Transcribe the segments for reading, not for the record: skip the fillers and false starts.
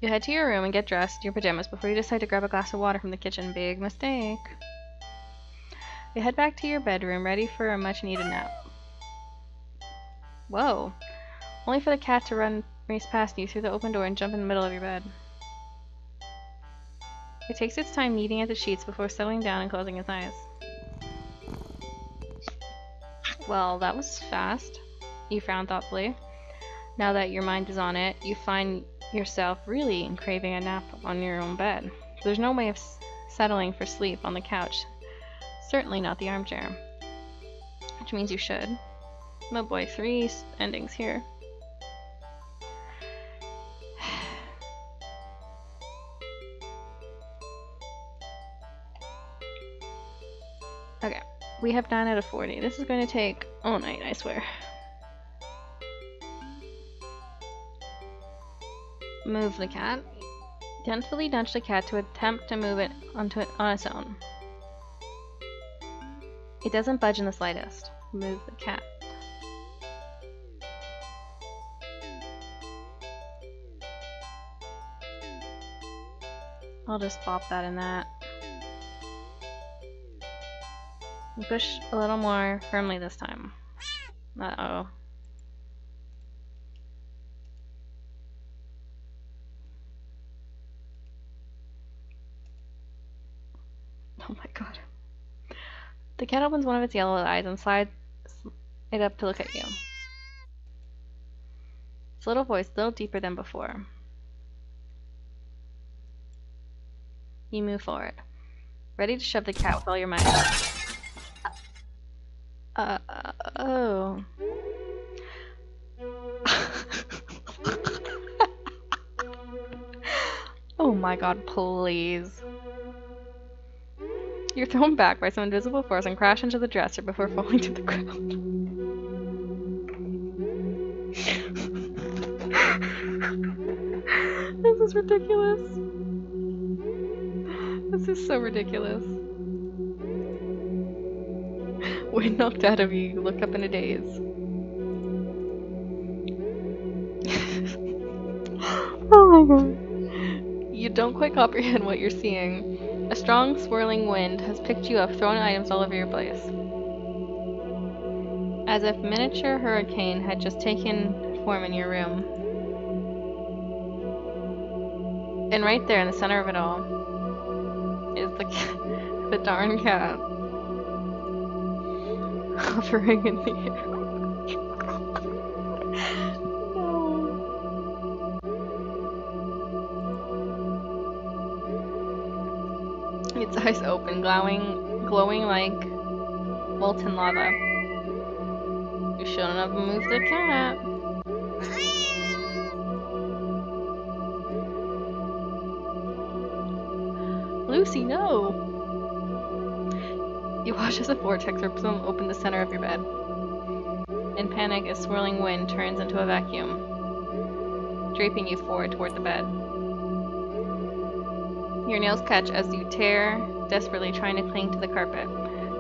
You head to your room and get dressed in your pajamas before you decide to grab a glass of water from the kitchen. Big mistake. You head back to your bedroom, ready for a much-needed nap. Whoa. Only for the cat to race past you through the open door and jump in the middle of your bed. It takes its time kneading at the sheets before settling down and closing its eyes. Well, that was fast. You frown thoughtfully. Now that your mind is on it, you find yourself really craving a nap on your own bed. There's no way of settling for sleep on the couch. Certainly not the armchair. Which means you should. Oh boy, 3 endings here. Okay, we have 9 out of 40. This is going to take all night, I swear. Move the cat. Gently nudge the cat to attempt to move it on its own. It doesn't budge in the slightest. Move the cat. I'll just bop that in that. And push a little more firmly this time. Uh-oh. Oh my god. The cat opens one of its yellow eyes and slides it up to look at you. Its little voice a little deeper than before. You move forward, ready to shove the cat with all your might. Oh. Oh my god, please. You're thrown back by some invisible force and crash into the dresser before falling to the ground. This is ridiculous. This is so ridiculous. Wind knocked out of you, you look up in a daze. Oh my god. You don't quite comprehend what you're seeing. A strong, swirling wind has picked you up, throwing items all over your place. As if miniature hurricane had just taken form in your room. And right there in the center of it all is the darn cat. Hovering in the air. No. Its eyes open, glowing like molten lava. You shouldn't have moved the cat. Lucy, no! You watch as a vortex rips open the center of your bed. In panic, a swirling wind turns into a vacuum, draping you forward toward the bed. Your nails catch as you tear, desperately trying to cling to the carpet,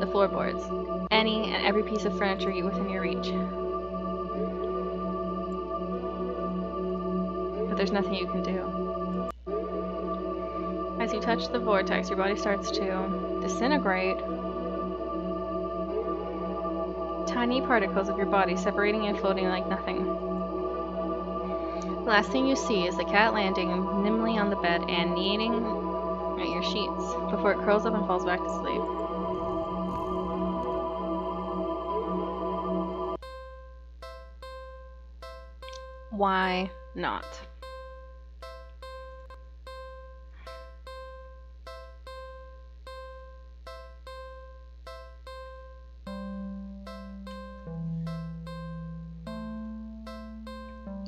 the floorboards, any and every piece of furniture within your reach. But there's nothing you can do. As you touch the vortex, your body starts to disintegrate. Tiny particles of your body separating and floating like nothing. The last thing you see is the cat landing nimbly on the bed and kneading at your sheets before it curls up and falls back to sleep. Why not?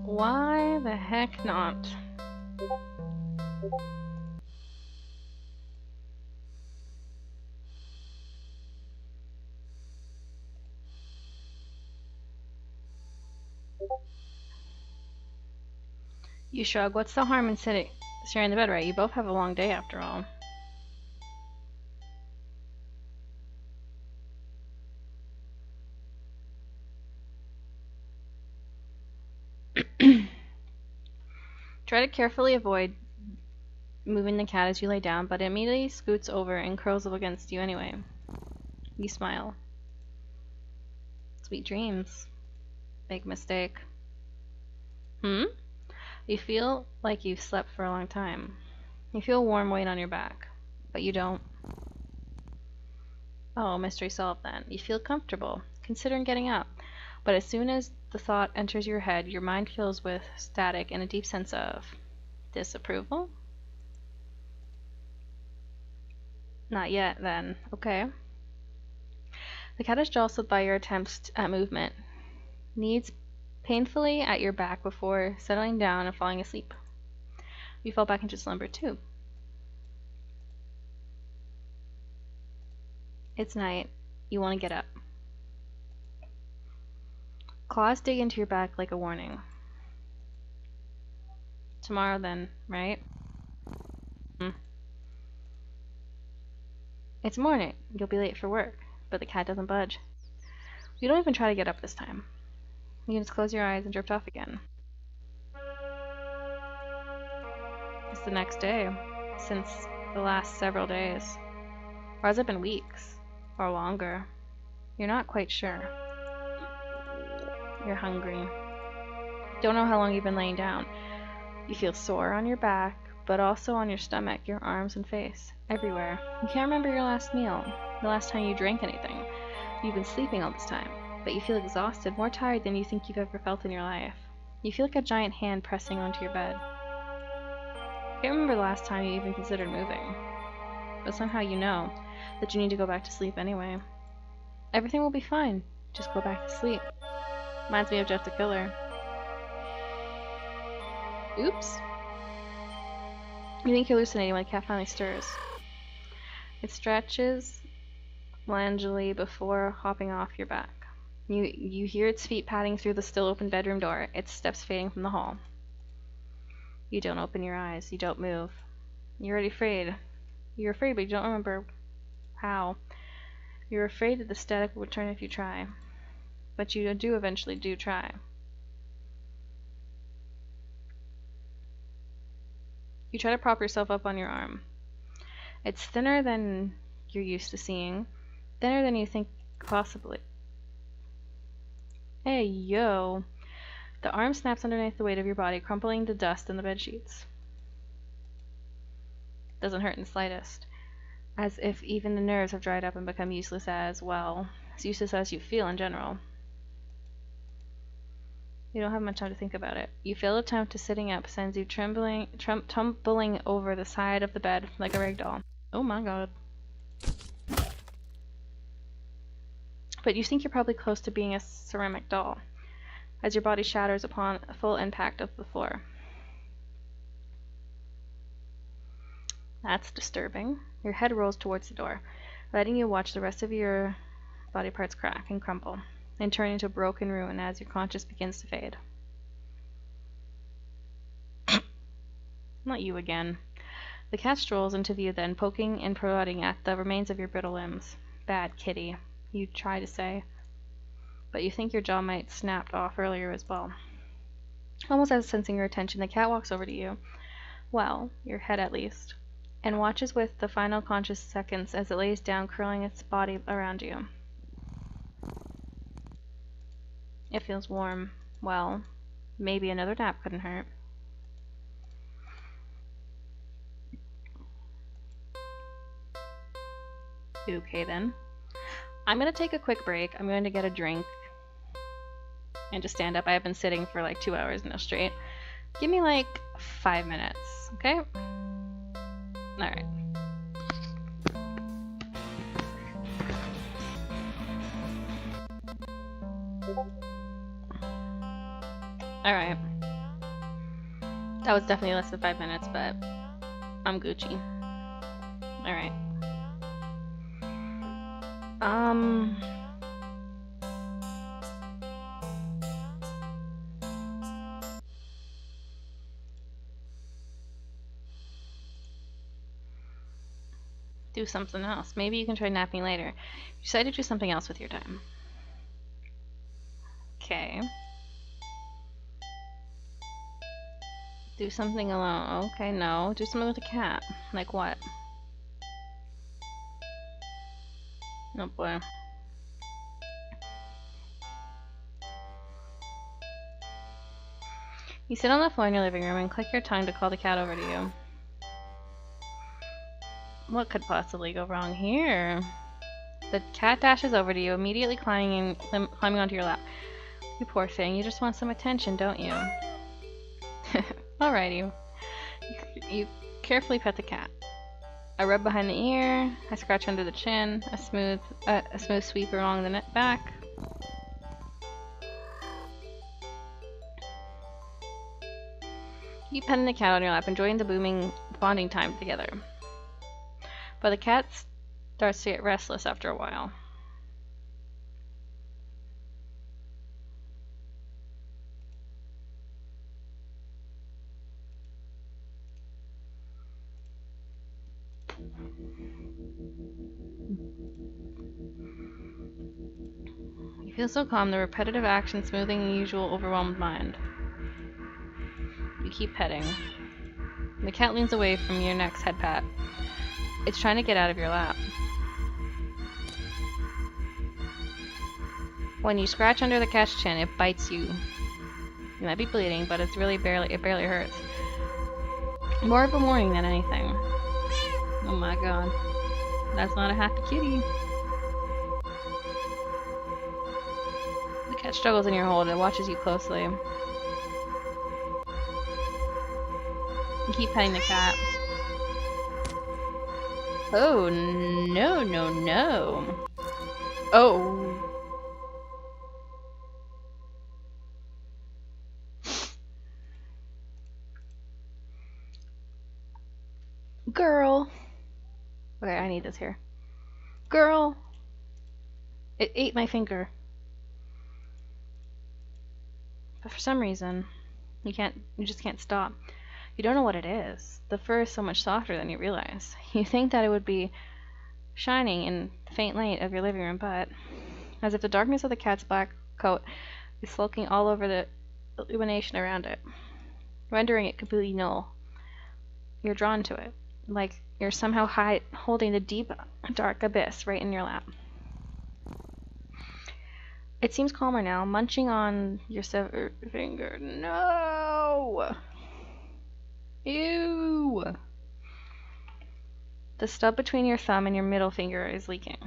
Why the heck not? You shrug. What's the harm in sharing the bed, right? You both have a long day after all. Try to carefully avoid moving the cat as you lay down, but it immediately scoots over and curls up against you anyway. You smile. Sweet dreams. Big mistake. You feel like you've slept for a long time. You feel a warm weight on your back, but you don't. Oh, mystery solved then. You feel comfortable, considering getting up, but as soon as the thought enters your head, your mind fills with static and a deep sense of disapproval? Not yet, then. Okay. The cat is jostled by your attempts at movement. Kneads painfully at your back before settling down and falling asleep. You fall back into slumber too. It's night. You want to get up. Claws dig into your back like a warning. Tomorrow then, right? It's morning. You'll be late for work, but the cat doesn't budge. You don't even try to get up this time. You can just close your eyes and drift off again. It's the next day, since the last several days. Or has it been weeks? Or longer? You're not quite sure. You're hungry. Don't know how long you've been laying down. You feel sore on your back, but also on your stomach, your arms and face, everywhere. You can't remember your last meal, the last time you drank anything. You've been sleeping all this time, but you feel exhausted, more tired than you think you've ever felt in your life. You feel like a giant hand pressing onto your bed. You can't remember the last time you even considered moving, but somehow you know that you need to go back to sleep anyway. Everything will be fine. Just go back to sleep. Reminds me of Jeff the Killer. Oops. You think you're hallucinating when the cat finally stirs. It stretches langily before hopping off your back. You hear its feet padding through the still open bedroom door, its steps fading from the hall. You don't open your eyes. You don't move. You're already afraid. You're afraid, but you don't remember how. You're afraid that the static will return if you try. But you do eventually try. You try to prop yourself up on your arm. It's thinner than you're used to seeing. Thinner than you think possibly. Hey, yo. The arm snaps underneath the weight of your body, crumpling to dust in the bedsheets. Doesn't hurt in the slightest. As if even the nerves have dried up and become useless as useless as you feel in general. You don't have much time to think about it. You feel the attempt to sitting up sends you tumbling over the side of the bed like a rag doll. Oh my god. But you think you're probably close to being a ceramic doll, as your body shatters upon full impact of the floor. That's disturbing. Your head rolls towards the door, letting you watch the rest of your body parts crack and crumble, and turn into broken ruin as your conscience begins to fade. Not you again. The cat strolls into view then, poking and prodding at the remains of your brittle limbs. Bad kitty, you try to say, but you think your jaw might snapped off earlier as well. Almost as sensing your attention, the cat walks over to you. Well, your head at least, and watches with the final conscious seconds as it lays down, curling its body around you. It feels warm. Well, maybe another nap couldn't hurt. Okay then. I'm gonna take a quick break. I'm going to get a drink and just stand up. I have been sitting for like 2 hours now straight. Give me like 5 minutes, okay? Alright. Alright. That was definitely less than 5 minutes, but I'm Gucci. Alright. Do something else. Maybe you can try napping later. You decide to do something else with your time. Okay. Do something alone. Okay, no. Do something with the cat. Like what? Oh boy. You sit on the floor in your living room and click your tongue to call the cat over to you. What could possibly go wrong here? The cat dashes over to you, immediately climbing onto your lap. You poor thing, you just want some attention, don't you? Alrighty. You carefully pet the cat. I rub behind the ear, I scratch under the chin, a smooth sweep along the back. Keep petting the cat on your lap, enjoying the booming bonding time together. But the cat starts to get restless after a while. You feel so calm, the repetitive action smoothing the usual overwhelmed mind. You keep petting. The cat leans away from your next head pat. It's trying to get out of your lap. When you scratch under the cat's chin, it bites you. You might be bleeding, but it barely hurts. More of a warning than anything. Oh my god. That's not a happy kitty. The cat struggles in your hold and watches you closely. You keep petting the cat. Oh, no, no, no. Oh. Girl. Okay, I need this here. Girl. It ate my finger. But for some reason, you just can't stop. You don't know what it is. The fur is so much softer than you realize. You think that it would be shining in the faint light of your living room, but as if the darkness of the cat's black coat is sulking all over the illumination around it, rendering it completely null. You're drawn to it, like you're somehow holding the deep, dark abyss right in your lap. It seems calmer now, munching on your severed finger. No! Ew! The stub between your thumb and your middle finger is leaking.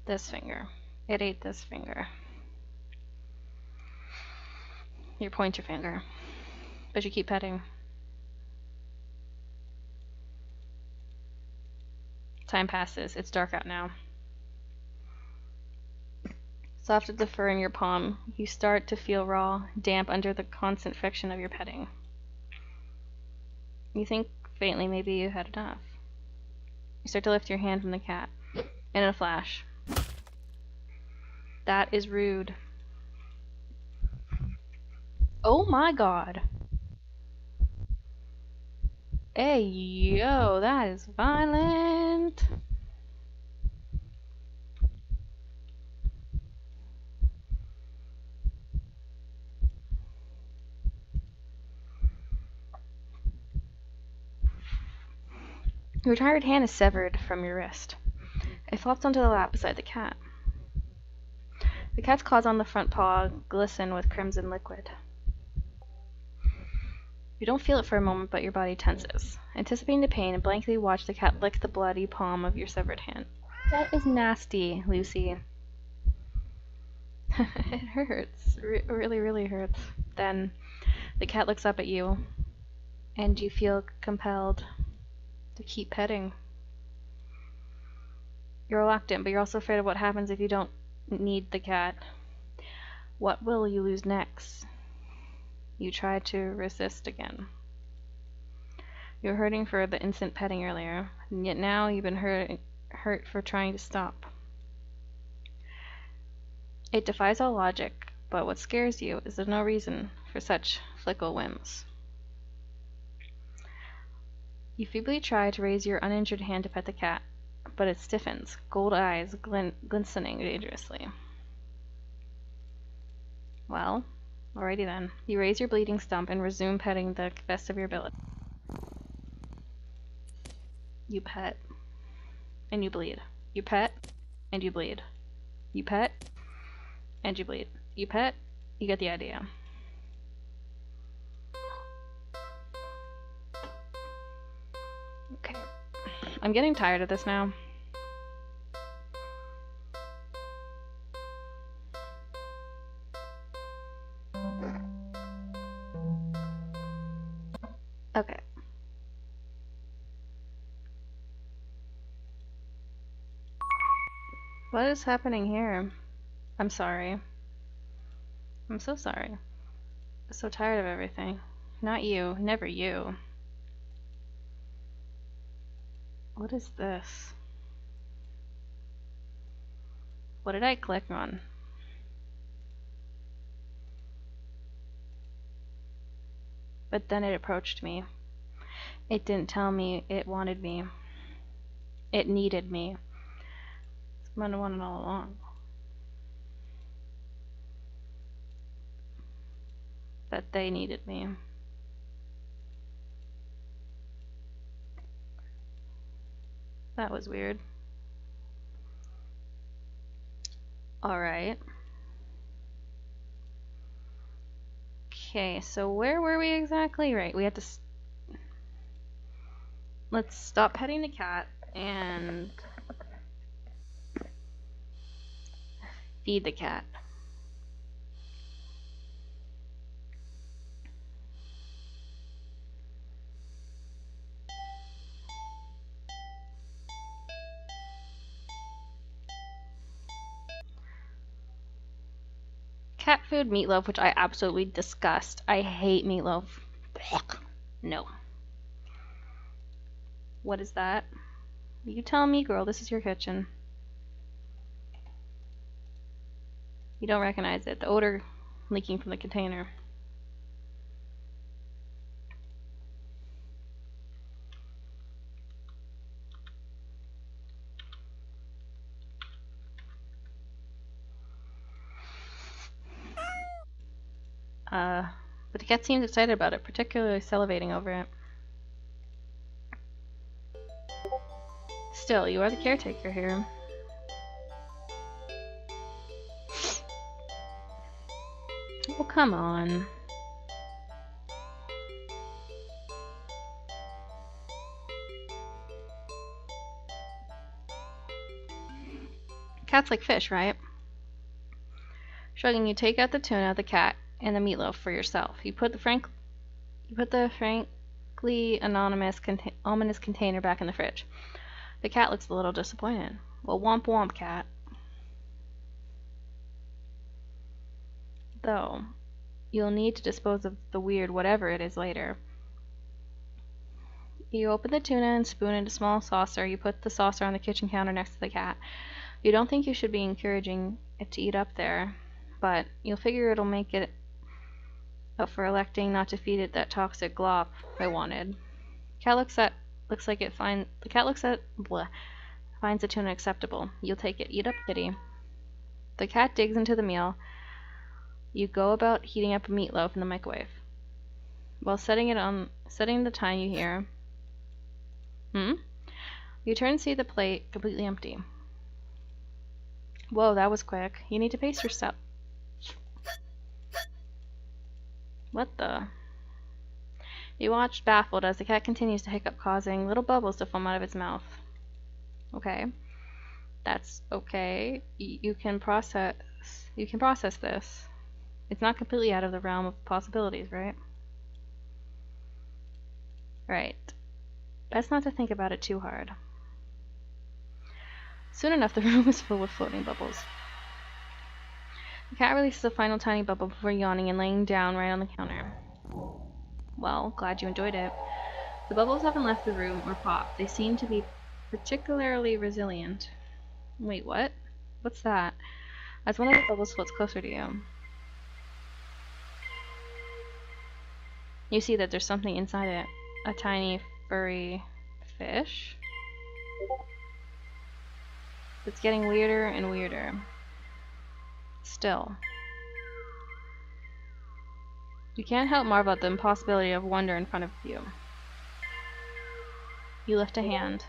This finger. It ate this finger. Your pointer finger. But you keep petting. Time passes. It's dark out now. Soft as the fur in your palm, you start to feel raw, damp under the constant friction of your petting. You think faintly maybe you had enough. You start to lift your hand from the cat. In a flash. That is rude. Oh my god. Hey, yo, that is violent. Your tired hand is severed from your wrist. It flops onto the lap beside the cat. The cat's claws on the front paw glisten with crimson liquid. You don't feel it for a moment, but your body tenses. Anticipating the pain, and blankly watch the cat lick the bloody palm of your severed hand. That is nasty, Lucy. It hurts. Really, really hurts. Then the cat looks up at you, and you feel compelled to keep petting. You're reluctant, but you're also afraid of what happens if you don't need the cat. What will you lose next? You try to resist again. You're hurting for the instant petting earlier, and yet now you've been hurt for trying to stop. It defies all logic, but what scares you is there's no reason for such fickle whims. You feebly try to raise your uninjured hand to pet the cat, but it stiffens, gold eyes glistening dangerously. Well, Alrighty then. You raise your bleeding stump and resume petting the best of your ability. You pet. And you bleed. You pet. And you bleed. You pet. And you bleed. You pet. You get the idea. Okay. I'm getting tired of this now. Okay. What is happening here? I'm sorry. I'm so sorry. I'm so tired of everything. Not you. Never you. What is this? What did I click on? But then it approached me. It didn't tell me it wanted me. It needed me. It's what I wanted all along. That they needed me. That was weird. Alright. Okay, so where were we exactly? Right, we had to... Let's stop petting the cat and feed the cat. Cat food meatloaf, which I absolutely disgust. I hate meatloaf. No. What is that? You tell me, girl. This is your kitchen. You don't recognize it. The odor leaking from the container. But the cat seems excited about it, particularly salivating over it. Still, you are the caretaker here. Oh, come on. Cats like fish, right? Shrugging, you take out the tuna, the cat, and the meatloaf for yourself. You put the frankly ominous container back in the fridge. The cat looks a little disappointed. Well, womp womp, cat. Though, you'll need to dispose of the weird whatever it is later. You open the tuna and spoon into a small saucer. You put the saucer on the kitchen counter next to the cat. You don't think you should be encouraging it to eat up there, but you'll figure it'll make it up for electing not to feed it that toxic glop I wanted. Finds the tuna acceptable. You'll take it. Eat up, kitty. The cat digs into the meal. You go about heating up a meatloaf in the microwave. While setting the time, you hear, You turn and see the plate completely empty. Whoa, that was quick. You need to pace yourself. What the? You watch, baffled, as the cat continues to hiccup, causing little bubbles to foam out of its mouth. Okay. That's okay. You can process this. It's not completely out of the realm of possibilities, right? Right. Best not to think about it too hard. Soon enough, the room is full of floating bubbles. The cat releases a final tiny bubble before yawning and laying down right on the counter. Well, glad you enjoyed it. The bubbles haven't left the room or popped. They seem to be particularly resilient. Wait, what? What's that? As one of the bubbles floats closer to you, you see that there's something inside it. A tiny, furry fish. It's getting weirder and weirder. Still. You can't help marvel at the impossibility of wonder in front of you. You lift a hand.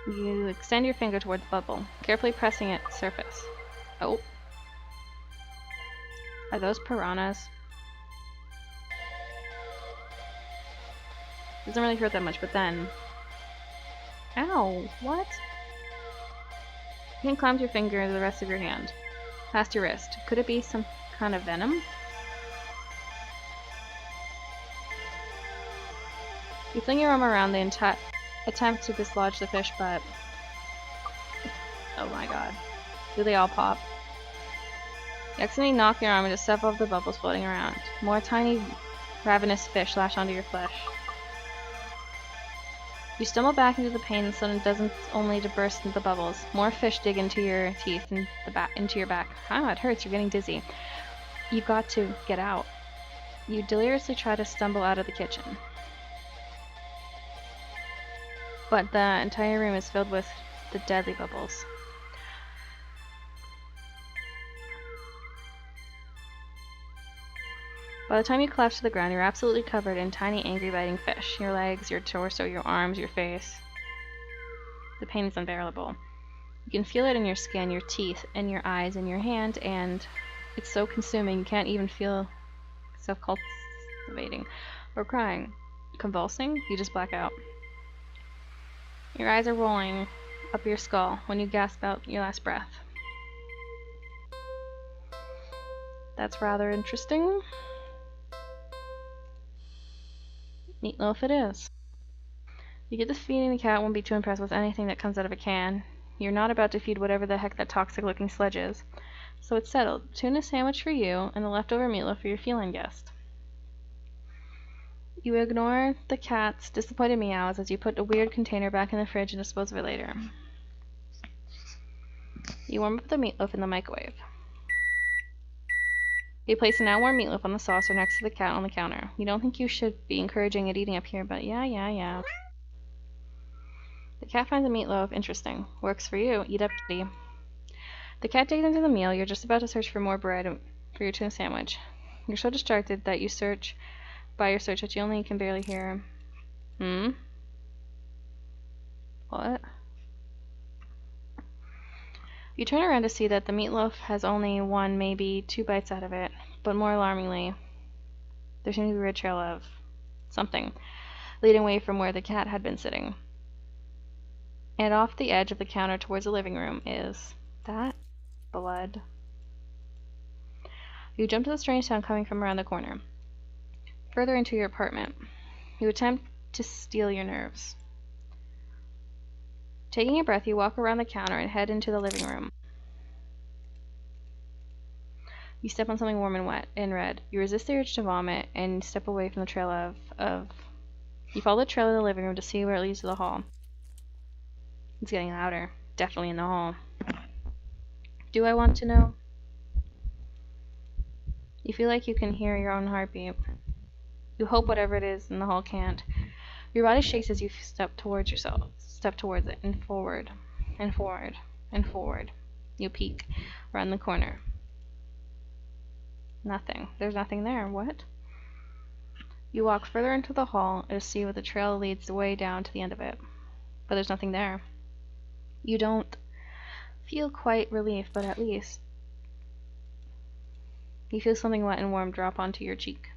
You extend your finger toward the bubble, carefully pressing its surface. Oh. Are those piranhas? Doesn't really hurt that much, but then... Ow! What? You can clamp your finger to the rest of your hand. Past your wrist. Could it be some kind of venom? You fling your arm around the attempt to dislodge the fish, but... Oh my god. Do they all pop? You accidentally knock your arm into several of the bubbles floating around. More tiny, ravenous fish lash onto your flesh. You stumble back into the pain and sudden doesn't only to burst into the bubbles. More fish dig into your teeth and into your back. Ah, it hurts. You're getting dizzy. You've got to get out. You deliriously try to stumble out of the kitchen. But the entire room is filled with the deadly bubbles. By the time you collapse to the ground, you're absolutely covered in tiny, angry, biting fish. Your legs, your torso, your arms, your face. The pain is unbearable. You can feel it in your skin, your teeth, in your eyes, in your hand, and it's so consuming you can't even feel self-cultivating or crying. Convulsing, you just black out. Your eyes are rolling up your skull when you gasp out your last breath. That's rather interesting. Meatloaf it is. You get the feeling the cat won't be too impressed with anything that comes out of a can. You're not about to feed whatever the heck that toxic-looking sludge is. So it's settled. Tuna sandwich for you, and the leftover meatloaf for your feline guest. You ignore the cat's disappointed meows as you put a weird container back in the fridge and dispose of it later. You warm up the meatloaf in the microwave. You place a now warm meatloaf on the saucer next to the cat on the counter. You don't think you should be encouraging it eating up here, but yeah. The cat finds the meatloaf interesting. Works for you. Eat up, kitty. The cat digs into the meal. You're just about to search for more bread for your tuna sandwich. You're so distracted that you search by your search that you only can barely hear. What? You turn around to see that the meatloaf has only one, maybe two bites out of it, but more alarmingly, there seems to be a red trail of something leading away from where the cat had been sitting. And off the edge of the counter towards the living room is that blood. You jump to the strange sound coming from around the corner. Further into your apartment, you attempt to steel your nerves. Taking a breath, you walk around the counter and head into the living room. You step on something warm and wet and red. You resist the urge to vomit and step away from the trail of... You follow the trail in the living room to see where it leads to the hall. It's getting louder. Definitely in the hall. Do I want to know? You feel like you can hear your own heartbeat. You hope whatever it is in the hall can't. Your body shakes as you step towards yourself. Step towards it, and forward, and forward, and forward. You peek around the corner. Nothing. There's nothing there. What? You walk further into the hall to see what the trail leads way down to the end of it. But there's nothing there. You don't feel quite relief, but at least you feel something wet and warm drop onto your cheek.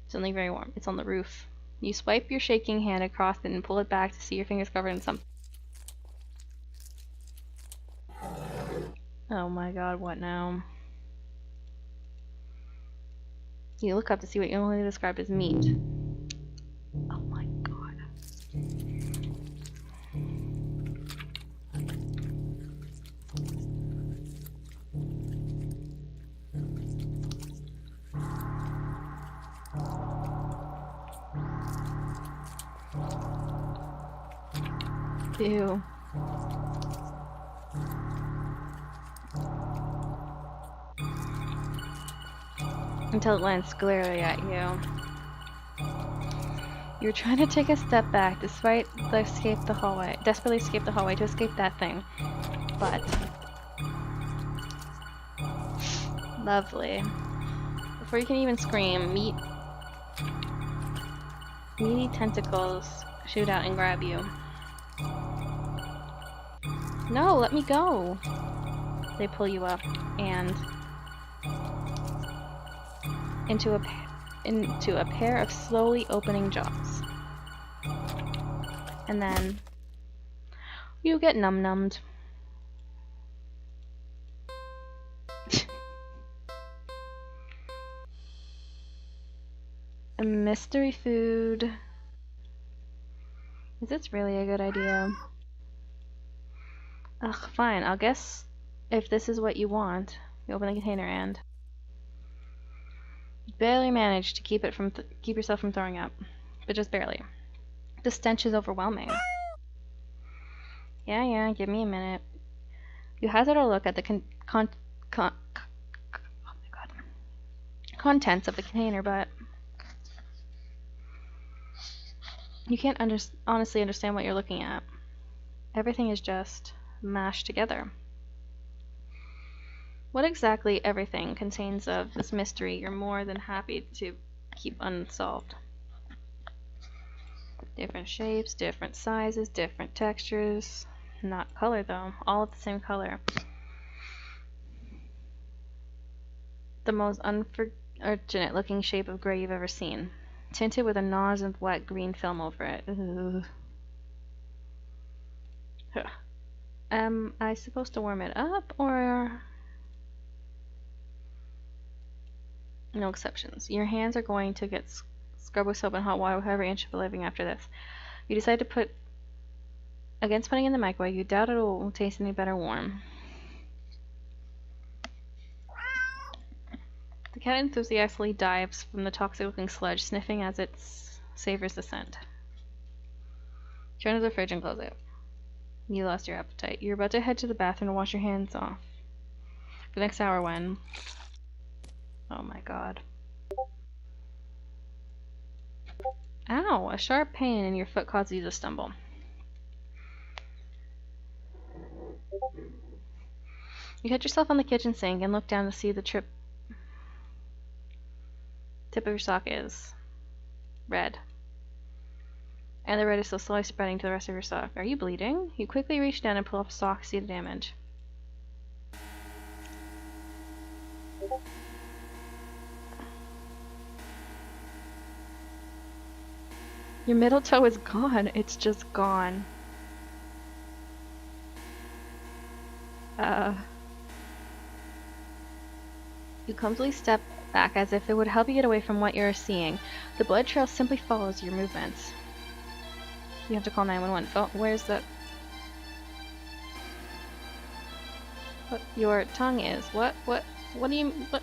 Something very warm. It's on the roof. You swipe your shaking hand across it and pull it back to see your fingers covered in something. Oh my god, what now? You look up to see what you only described as meat. Oh my god. Ew. Until it lands squarely at you. You're trying to take a step back despite desperately escape the hallway to escape that thing. But Lovely. Before you can even scream, meaty tentacles shoot out and grab you. No, let me go! They pull you up and into a pair of slowly opening jaws. And then you get num-nummed. A mystery food. Is this really a good idea? Ugh, fine. I'll guess if this is what you want. You open the container and you barely manage to keep yourself from throwing up, but just barely. The stench is overwhelming. Yeah, give me a minute. You hazard a look at the oh my God. Contents of the container, but you can't honestly understand what you're looking at. Everything is just mashed together. What exactly everything contains of this mystery you're more than happy to keep unsolved. Different shapes, different sizes, different textures. Not color though, all of the same color. The most unfortunate looking shape of gray you've ever seen. Tinted with a nauseous wet green film over it. Ugh. Am I supposed to warm it up or... No exceptions. Your hands are going to get scrubbed with soap and hot water with every inch of living after this. You decide to put... Against putting it in the microwave, you doubt it will taste any better warm. The cat enthusiastically dives from the toxic-looking sludge, sniffing as it savors the scent. Turn to the fridge and close it. You lost your appetite. You're about to head to the bathroom to wash your hands off. For the next hour when... Oh my God. Ow! A sharp pain in your foot causes you to stumble. You catch yourself on the kitchen sink and look down to see the tip of your sock is red. And the red is still slowly spreading to the rest of your sock. Are you bleeding? You quickly reach down and pull off a sock, see the damage. Your middle toe is gone. It's just gone. You clumsily step back as if it would help you get away from what you're seeing. The blood trail simply follows your movements. You have to call 911. Oh, where's the... What your tongue is. What do you... What?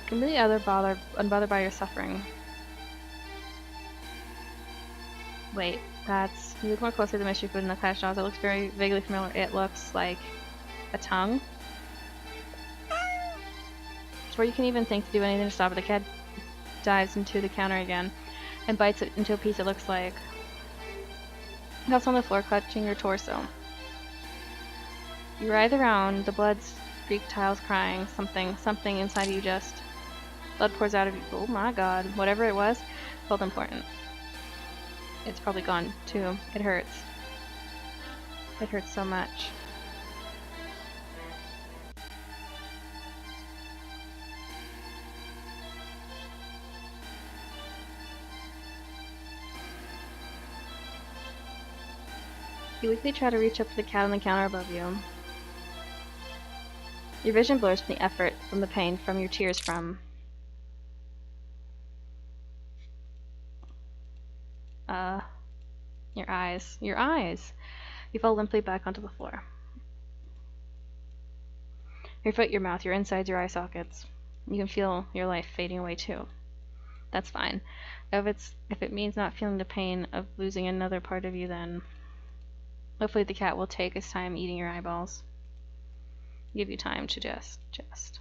Completely unbothered by your suffering. Wait, that's... You look more closely at the mystery food in the cash jaws. It looks very vaguely familiar. It looks like a tongue. Before you can even think to do anything to stop it, the cat dives into the counter again and bites it into a piece it looks like. That's on the floor, clutching your torso. You writhe around, the blood-streaked tiles crying. Something inside you just... Blood pours out of you. Oh my God. Whatever it was felt important. It's probably gone too. It hurts. It hurts so much. You weakly try to reach up to the cat on the counter above you. Your vision blurs from the effort, from the pain, from your tears, from... Your eyes. Your eyes! You fall limply back onto the floor. Your foot, your mouth, your insides, your eye sockets. You can feel your life fading away too. That's fine. If it means not feeling the pain of losing another part of you, then hopefully the cat will take its time eating your eyeballs. Give you time to just.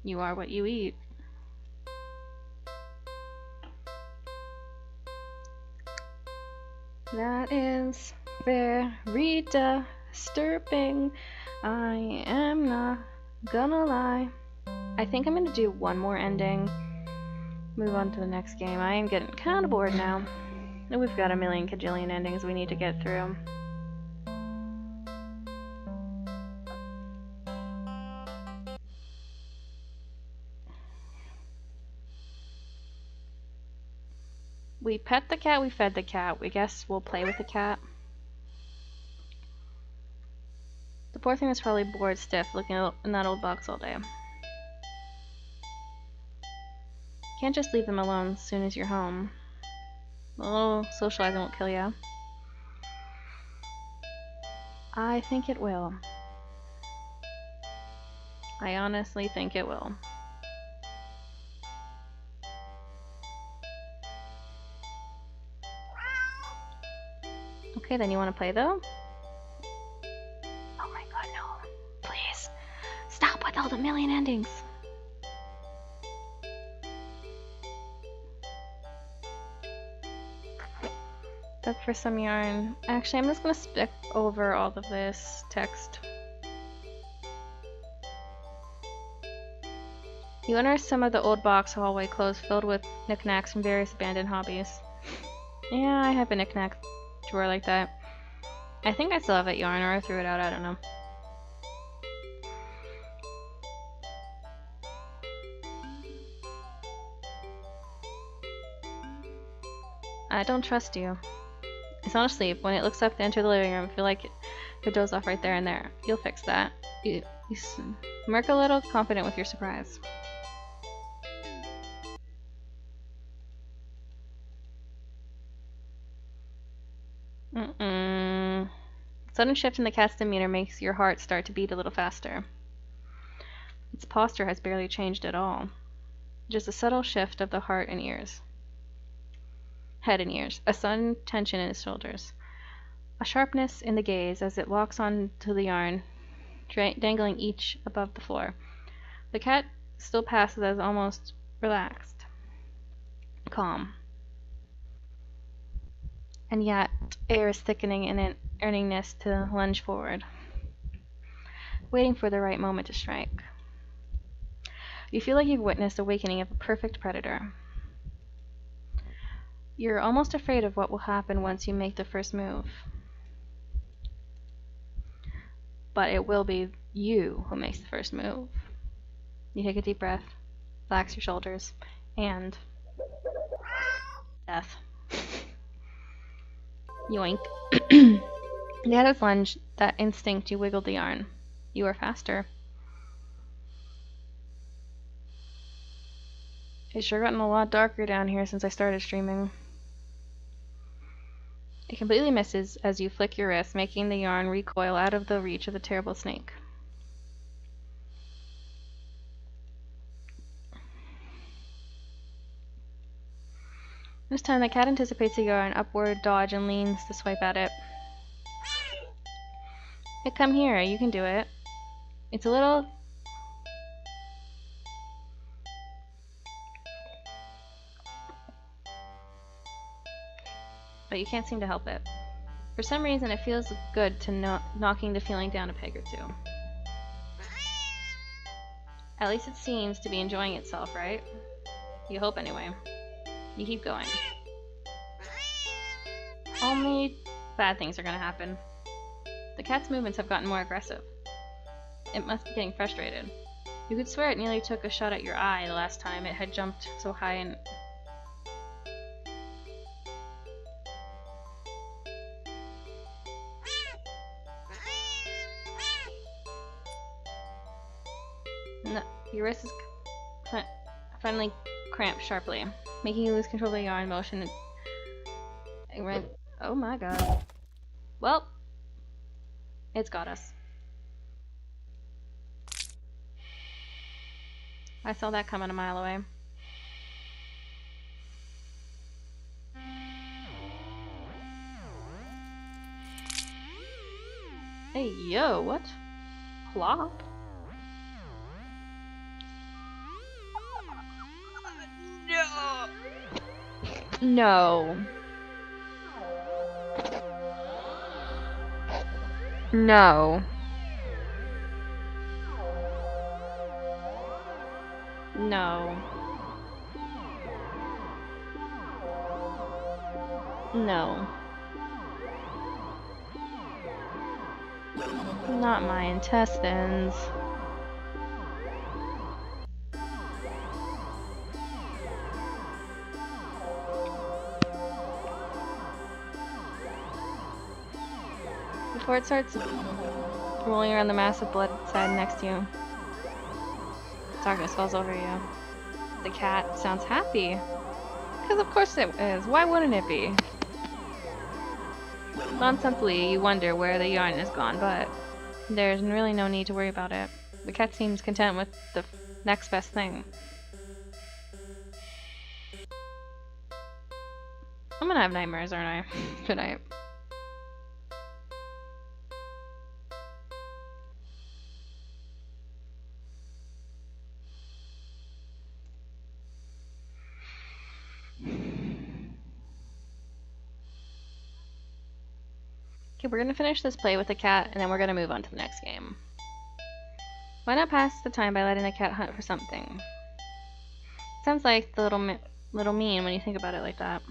You are what you eat. That is very disturbing. I am not gonna lie. I think I'm gonna do one more ending. Move on to the next game. I am getting kind of bored now. And we've got a million kajillion endings we need to get through. We pet the cat, we fed the cat. We guess we'll play with the cat. The poor thing was probably bored stiff looking in that old box all day. Can't just leave them alone as soon as you're home. A little socializing won't kill ya. I think it will. I honestly think it will. Okay, then you want to play though? Oh my god, no. Please. Stop with all the million endings. That's for some yarn. Actually, I'm just gonna skip over all of this text. You unearth some of the old box hallway clothes filled with knickknacks from various abandoned hobbies. Yeah, I have a knickknack drawer like that. I think I still have that yarn, or I threw it out, I don't know. I don't trust you. It's not asleep. When it looks up to enter the living room, I feel like it doze off right there and there. You'll fix that. You smirk a little, confident with your surprise. Sudden shift in the cat's demeanor makes your heart start to beat a little faster. Its posture has barely changed at all. Just a subtle shift of the heart and ears. Head and ears. A sudden tension in its shoulders. A sharpness in the gaze as it locks on to the yarn, dangling each above the floor. The cat still passes as almost relaxed. Calm. And yet, air is thickening in an earningness to lunge forward, waiting for the right moment to strike. You feel like you've witnessed the awakening of a perfect predator. You're almost afraid of what will happen once you make the first move. But it will be you who makes the first move. You take a deep breath, relax your shoulders, and death. Yoink. You had a lunge, that instinct, you wiggled the yarn. You are faster. It's sure gotten a lot darker down here since I started streaming. It completely misses as you flick your wrist, making the yarn recoil out of the reach of the terrible snake. This time the cat anticipates the yarn, upward dodge, and leans to swipe at it. Hey, come here, you can do it. It's a little... but you can't seem to help it. For some reason, it feels good to knocking the feeling down a peg or two. At least it seems to be enjoying itself, right? You hope anyway. You keep going. Only bad things are gonna happen. The cat's movements have gotten more aggressive. It must be getting frustrated. You could swear it nearly took a shot at your eye the last time it had jumped so high and... No, your wrist is finally cramped sharply, making you lose control of the yarn motion. Oh my god. Well, it's got us. I saw that coming a mile away. Hey, yo, what? Plop? No. No. No. No. No. Not my intestines. Before it starts rolling around the mass of blood inside next to you, darkness falls over you. The cat sounds happy. Because of course it is. Why wouldn't it be? Nonsensely, you wonder where the yarn has gone, but there's really no need to worry about it. The cat seems content with the next best thing. I'm gonna have nightmares, aren't I? Good night. Okay, we're gonna finish this play with the cat, and then we're gonna move on to the next game. Why not pass the time by letting the cat hunt for something? Sounds like the little mean when you think about it like that.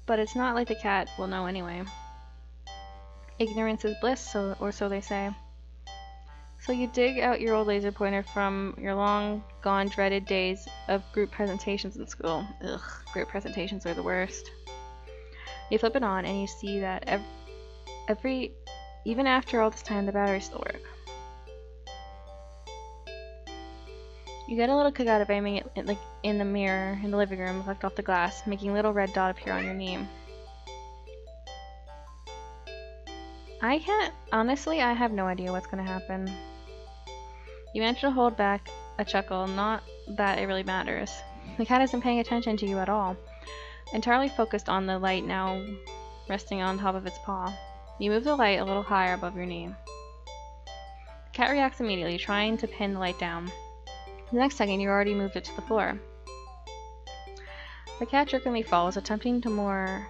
But it's not like the cat will know anyway. Ignorance is bliss, or so they say. So you dig out your old laser pointer from your long gone dreaded days of group presentations in school. Ugh, group presentations are the worst. You flip it on and you see that even after all this time, the batteries still work. You get a little kick out of aiming it like in the mirror in the living room, reflect off the glass, making a little red dot appear on your knee. Honestly, I have no idea what's gonna happen. You manage to hold back a chuckle, not that it really matters. The cat isn't paying attention to you at all, entirely focused on the light now resting on top of its paw. You move the light a little higher above your knee. The cat reacts immediately, trying to pin the light down. The next second, you already moved it to the floor. The cat jerkingly falls, attempting to more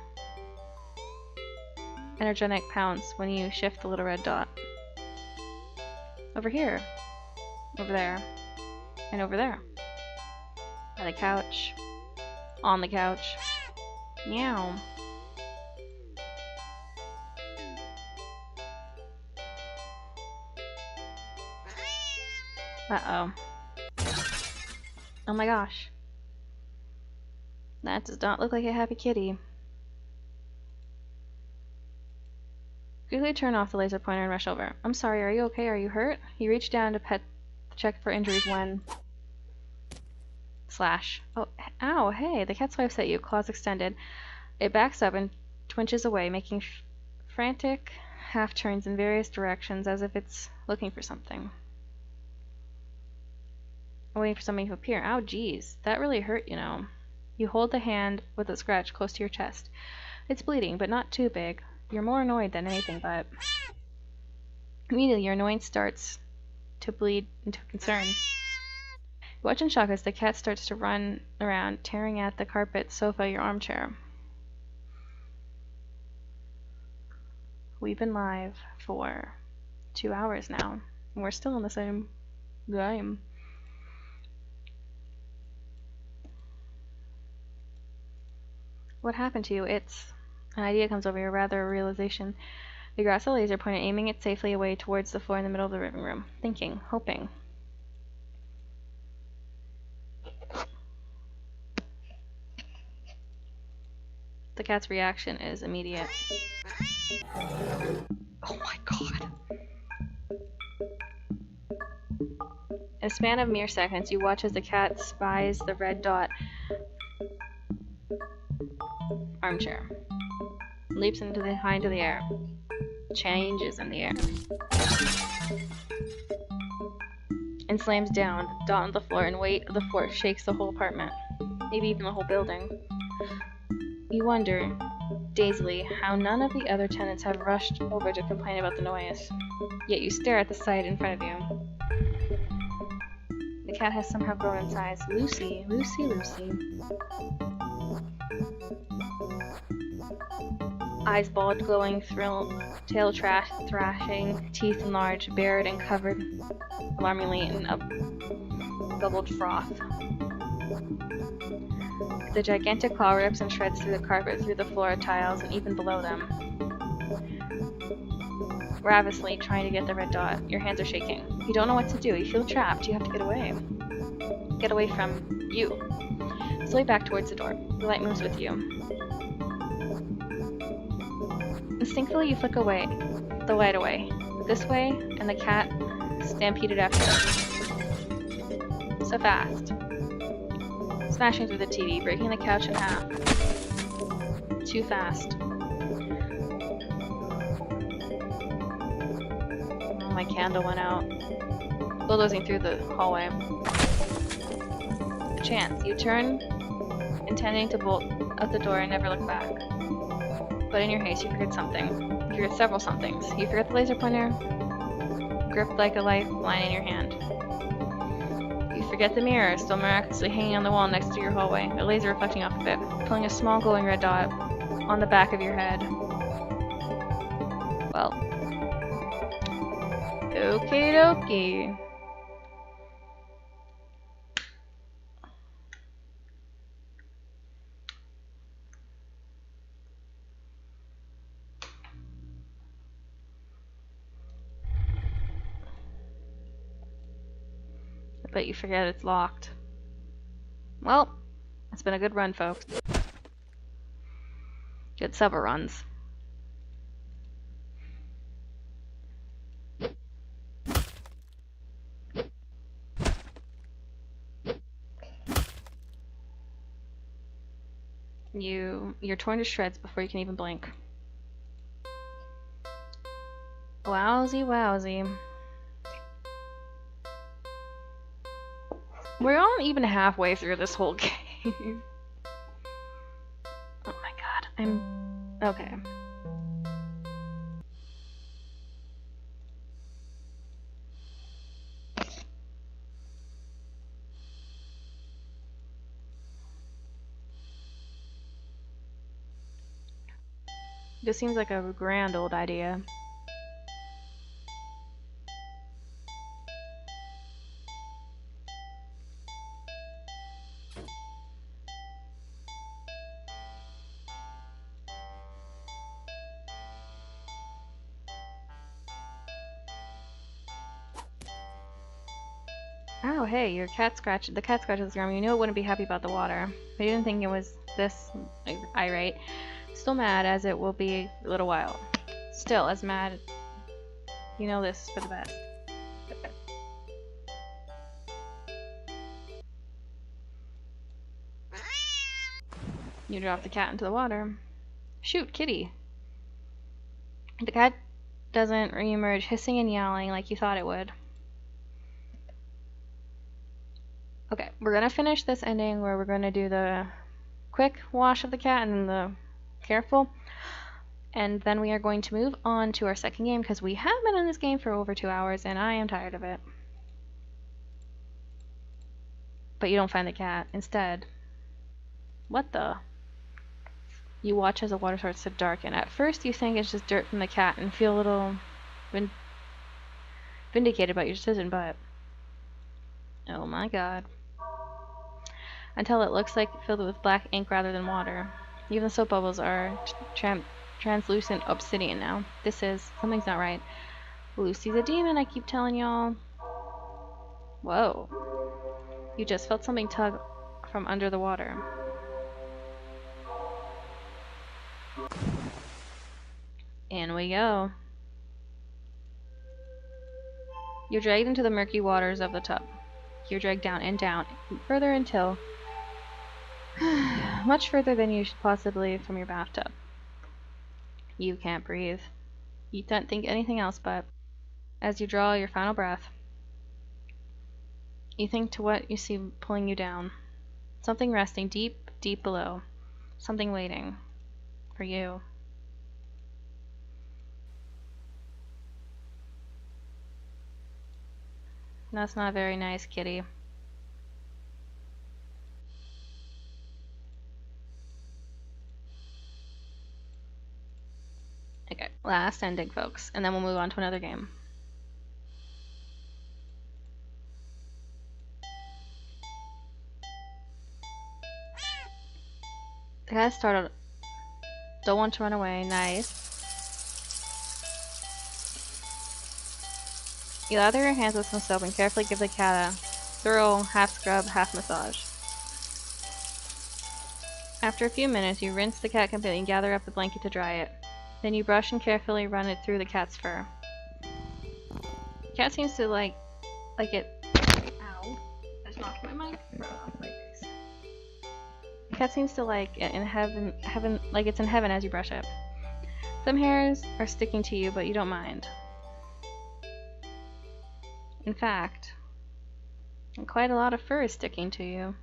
energetic pounce when you shift the little red dot. Over here. Over there. And over there. By the couch. On the couch. Meow. Uh-oh. Oh my gosh. That does not look like a happy kitty. Quickly turn off the laser pointer and rush over. I'm sorry, are you okay? Are you hurt? You reach down to check for injuries when... Slash. Oh, ow, hey, the cat swipes at you, claws extended. It backs up and twinges away, making frantic half-turns in various directions as if it's looking for something. Waiting for something to appear. Ow, geez. That really hurt, you know. You hold the hand with a scratch close to your chest. It's bleeding, but not too big. You're more annoyed than anything, but... Immediately, your annoyance starts to bleed into concern. You watch in shock as the cat starts to run around, tearing at the carpet, sofa, your armchair. We've been live for 2 hours now, and we're still in the same game. What happened to you? An idea comes over you, or rather a realization. You grasp a laser pointer, aiming it safely away towards the floor in the middle of the living room. Thinking, hoping. The cat's reaction is immediate. Oh my god. In a span of mere seconds, you watch as the cat spies the red dot armchair. Leaps high into the air. Changes in the air. And slams down, dot on the floor, and weight of the force shakes the whole apartment. Maybe even the whole building. You wonder, dazedly, how none of the other tenants have rushed over to complain about the noise. Yet you stare at the sight in front of you. The cat has somehow grown in size. Lucy, Lucy, Lucy. eyes bulged, glowing, tail thrashing, teeth enlarged, bared, and covered alarmingly in a bubbled froth. The gigantic claw rips and shreds through the carpet, through the floor tiles, and even below them. Ravenously trying to get the red dot. Your hands are shaking. You don't know what to do. You feel trapped. You have to get away. Get away from you. Slowly back towards the door. The light moves with you. Instinctively, you flick away, the light away. This way, and the cat stampeded after you. So fast. Smashing through the TV, breaking the couch in half. Too fast. Oh, my candle went out. Bulldozing through the hallway. A chance. You turn, intending to bolt out the door and never look back. But in your haste, you forget something. You forget several somethings. You forget the laser pointer, gripped like a lifeline in your hand. You forget the mirror, still miraculously hanging on the wall next to your hallway, a laser reflecting off of it, pulling a small glowing red dot on the back of your head. Well. Okie dokie. But you forget it's locked. Well, it's been a good run, folks. Good several runs. You're torn to shreds before you can even blink. Wowsy wowsy. We're not even halfway through this whole game. Oh my god, okay. This seems like a grand old idea. Oh, hey, your cat scratched. The cat scratches the arm. You knew it wouldn't be happy about the water, but you didn't think it was this irate. Still mad, as it will be a little while. Still as mad. You know this is for the best. You drop the cat into the water. Shoot, kitty. The cat doesn't reemerge, hissing and yowling like you thought it would. Okay, we're gonna finish this ending where we're gonna do the quick wash of the cat and the careful. And then we are going to move on to our second game because we have been in this game for over 2 hours and I am tired of it. But you don't find the cat. Instead, what the? You watch as the water starts to darken. At first you think it's just dirt from the cat and feel a little vindicated about your decision, but oh my god. Until it looks like filled with black ink rather than water. Even the soap bubbles are translucent obsidian now. Something's not right. Lucy's a demon, I keep telling y'all. Whoa. You just felt something tug from under the water. In we go. You're dragged into the murky waters of the tub. You're dragged down and further until much further than you should possibly from your bathtub. You can't breathe. You don't think anything else but, as you draw your final breath, you think to what you see pulling you down. Something resting deep, deep below. Something waiting for you. That's not very nice, kitty. Last ending, folks, and then we'll move on to another game. The cat started. Don't want to run away. Nice. You lather your hands with some soap and carefully give the cat a thorough half scrub, half massage. After a few minutes, you rinse the cat completely and gather up the blanket to dry it. Then you brush and carefully run it through the cat's fur. The cat seems to like it. Ow! I just knocked my mic right off my face. The cat seems to like it in heaven, like it's in heaven as you brush it. Some hairs are sticking to you, but you don't mind. In fact, quite a lot of fur is sticking to you.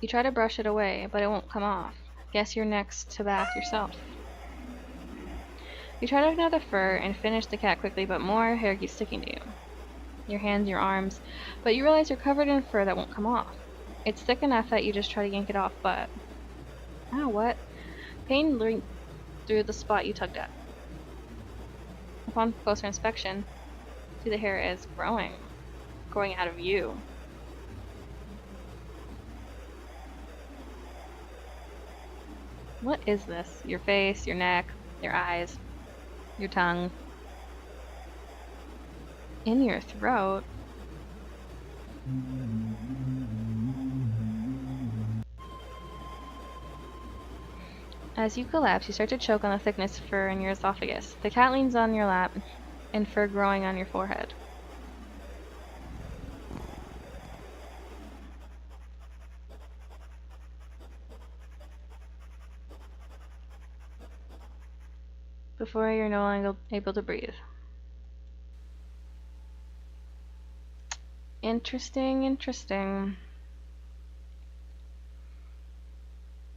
You try to brush it away, but it won't come off. Guess you're next to bath yourself. You try to ignore the fur and finish the cat quickly, but more hair keeps sticking to you. Your hands, your arms, but you realize you're covered in fur that won't come off. It's thick enough that you just try to yank it off, but... Oh, what? Pain linked through the spot you tugged at. Upon closer inspection, see the hair is growing out of you. What is this? Your face, your neck, your eyes, your tongue. In your throat. As you collapse, you start to choke on the thickness of fur in your esophagus. The cat leans on your lap, and fur growing on your forehead. Before you're no longer able to breathe. Interesting, interesting.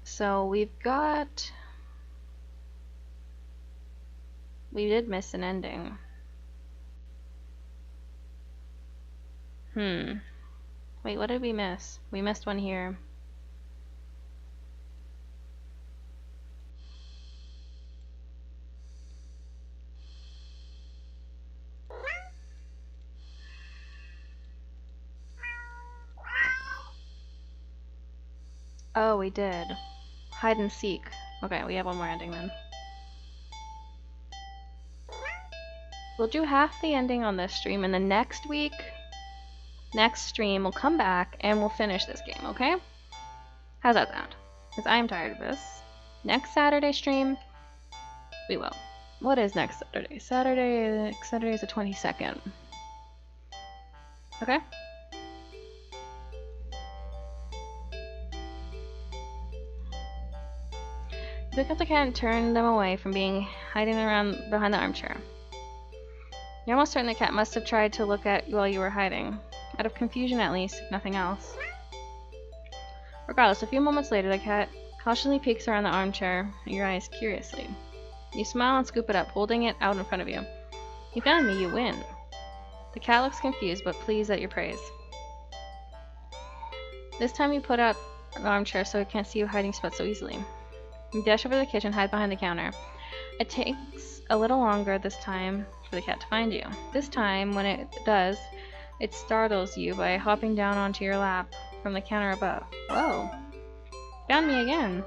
So we did miss an ending. Wait, what did we miss? We missed one here. Oh, we did. Hide and seek. Okay, we have one more ending then. We'll do half the ending on this stream, and the next stream, we'll come back and we'll finish this game, okay? How's that sound? Because I'm tired of this. Next Saturday stream, we will. What is next Saturday? Saturday is the 22nd. Okay? Pick up the cat and turn them away from being hiding around behind the armchair. You're almost certain the cat must have tried to look at you while you were hiding. Out of confusion at least, if nothing else. Regardless, a few moments later the cat cautiously peeks around the armchair at your eyes curiously. You smile and scoop it up, holding it out in front of you. You found me, you win. The cat looks confused but pleased at your praise. This time you put out an armchair so it can't see you hiding spot so easily. You dash over to the kitchen, hide behind the counter. It takes a little longer this time for the cat to find you. This time, when it does, it startles you by hopping down onto your lap from the counter above. Whoa! Found me again!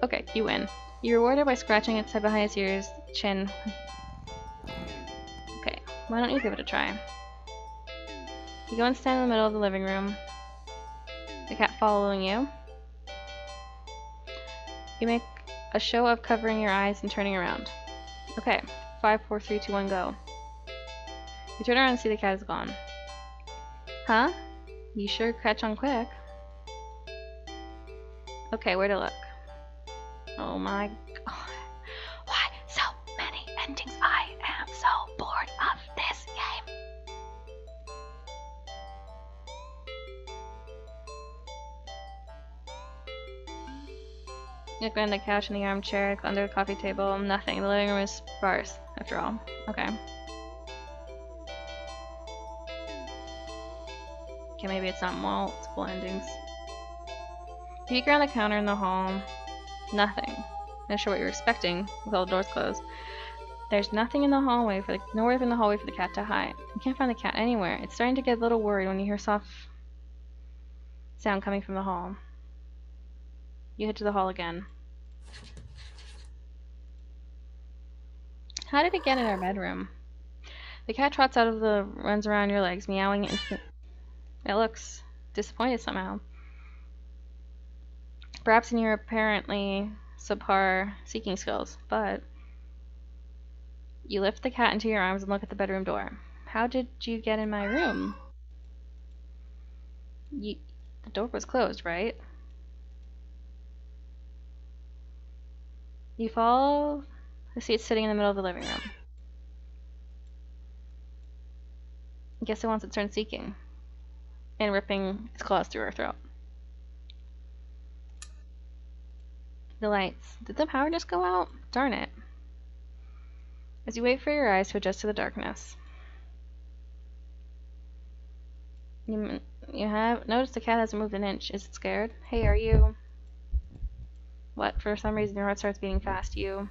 Okay, you win. You reward it by scratching its head behind its ears, chin. Okay, why don't you give it a try? You go and stand in the middle of the living room. The cat following you. You make a show of covering your eyes and turning around. Okay, 5, 4, 3, 2, 1, go. You turn around and see the cat is gone. Huh? You sure catch on quick. Okay, where to look? Oh my god. Why so many endings? I am so bored of this game. Look around the couch and the armchair, under the coffee table, nothing. The living room is sparse, after all. Okay. Okay, maybe it's not multiple endings. Peek around the counter in the hall. Nothing. Not sure what you're expecting with all the doors closed. There's nothing in the hallway nowhere in the hallway for the cat to hide. You can't find the cat anywhere. It's starting to get a little worried when you hear soft sound coming from the hall. You head to the hall again. How did it get in our bedroom? The cat trots runs around your legs, meowing. It looks disappointed somehow. Perhaps in your apparently subpar seeking skills, but you lift the cat into your arms and look at the bedroom door. How did you get in my room? The door was closed, right? You follow the seat sitting in the middle of the living room. I guess it wants its turn seeking and ripping its claws through her throat. The lights. Did the power just go out? Darn it. As you wait for your eyes to adjust to the darkness, you have noticed the cat hasn't moved an inch. Is it scared? Hey, are you... What? For some reason your heart starts beating fast. You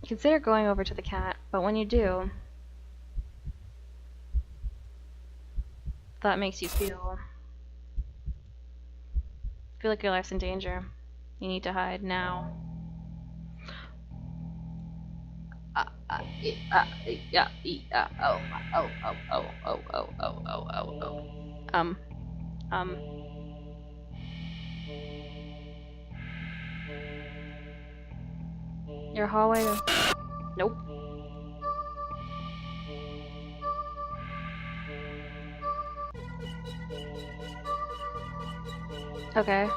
consider going over to the cat, but when you do, thought makes you feel like your life's in danger. You need to hide now. Your hallway. Nope. Okay.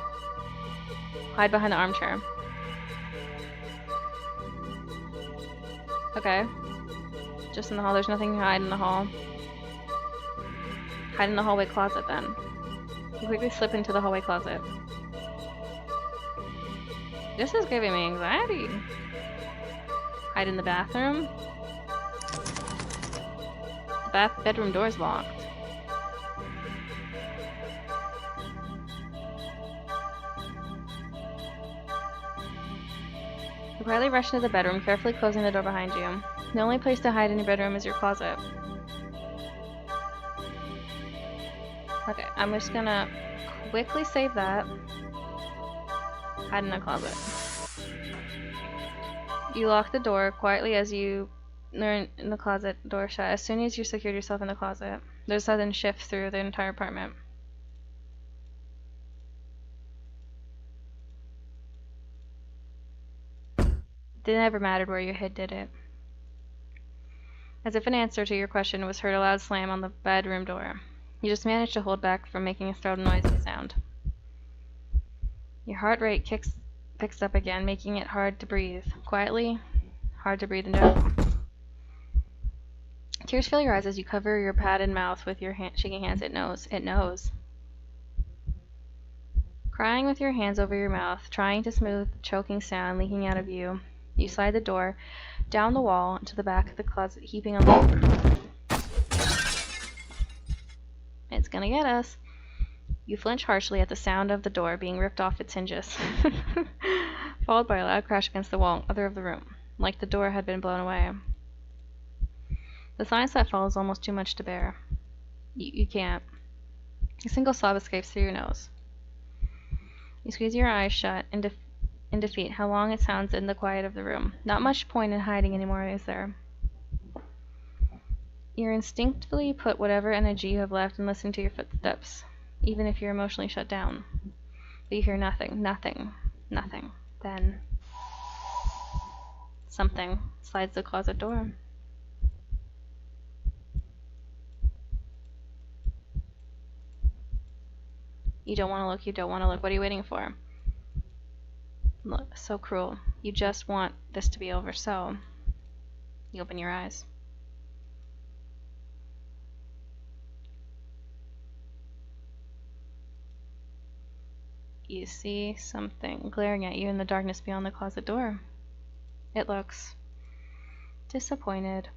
Hide behind the armchair. Okay. Just in the hall. There's nothing to hide in the hall. Hide in the hallway closet then. You quickly slip into the hallway closet. This is giving me anxiety. Hide in the bathroom. The bedroom door is locked. You quietly rush into the bedroom, carefully closing the door behind you. The only place to hide in your bedroom is your closet. Okay, I'm just gonna quickly save that. Hide in the closet. You lock the door quietly as you learn in the closet door shut. As soon as you secured yourself in the closet, there's a sudden shift through the entire apartment. It never mattered where you hid, did it? As if in answer to your question, was heard a loud slam on the bedroom door. You just managed to hold back from making a startled noisy sound. Your heart rate picks up again, making it hard to breathe. Quietly, hard to breathe into. Tears fill your eyes as you cover your padded mouth with your shaking hands. It knows. It knows. Crying with your hands over your mouth, trying to smooth the choking sound leaking out of you, you slide the door down the wall into the back of the closet, heaping on the... It's gonna get us. You flinch harshly at the sound of the door being ripped off its hinges, followed by a loud crash against the wall other of the room, like the door had been blown away. The silence that follows is almost too much to bear. You can't. A single sob escapes through your nose. You squeeze your eyes shut in defeat. How long it sounds in the quiet of the room. Not much point in hiding anymore, is there? You instinctively put whatever energy you have left and listen to your footsteps, even if you're emotionally shut down. But you hear nothing, nothing, nothing. Then something slides the closet door. You don't want to look, you don't want to look. What are you waiting for? Look, so cruel. You just want this to be over, so you open your eyes. You see something glaring at you in the darkness beyond the closet door. It looks disappointed.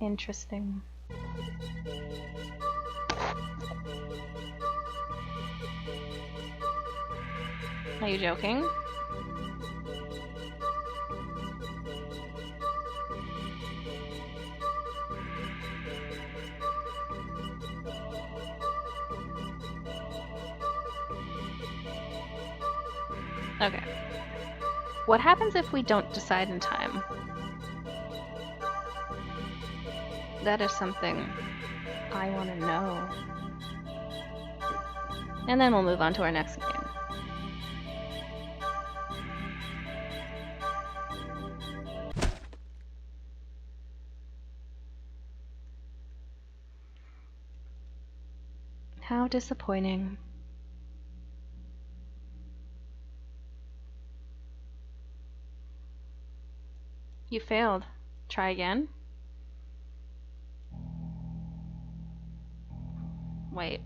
Interesting. Are you joking? Okay. What happens if we don't decide in time? That is something I want to know. And then we'll move on to our next game. How disappointing. You failed. Try again. Wait.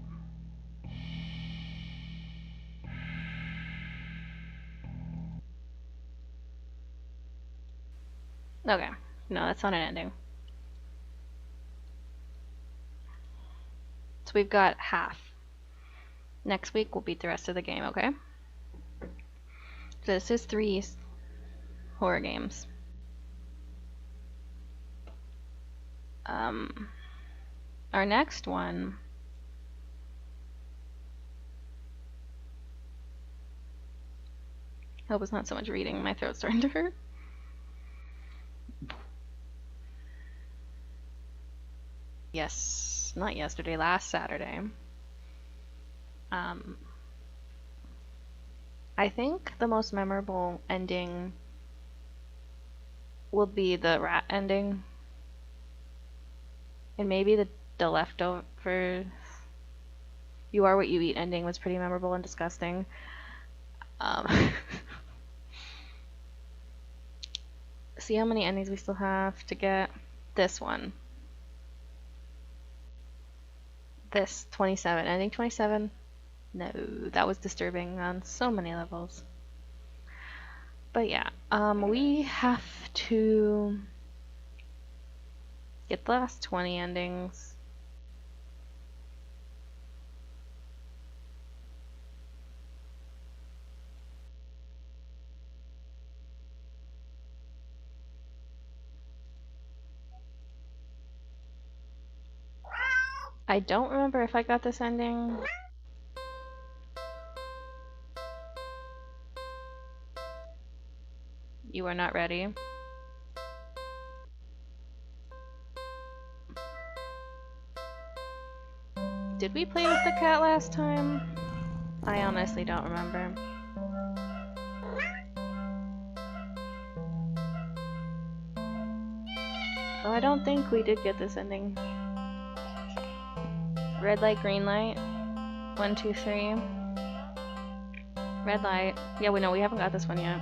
Okay. No, that's not an ending. So we've got half. Next week we'll beat the rest of the game, okay? So this is 3 horror games. Our next one hope it's not so much reading, my throat's starting to hurt. Yes, not yesterday, last Saturday. I think the most memorable ending will be the rat ending. And maybe the leftover you are what you eat ending was pretty memorable and disgusting. See how many endings we still have to get? This one. This 27. Ending 27? No, that was disturbing on so many levels. But yeah, we have to get the last 20 endings. I don't remember if I got this ending. You are not ready. Did we play with the cat last time? I honestly don't remember. Oh, I don't think we did get this ending. Red light, green light. 1, 2, 3. Red light. Yeah, we know we haven't got this one yet.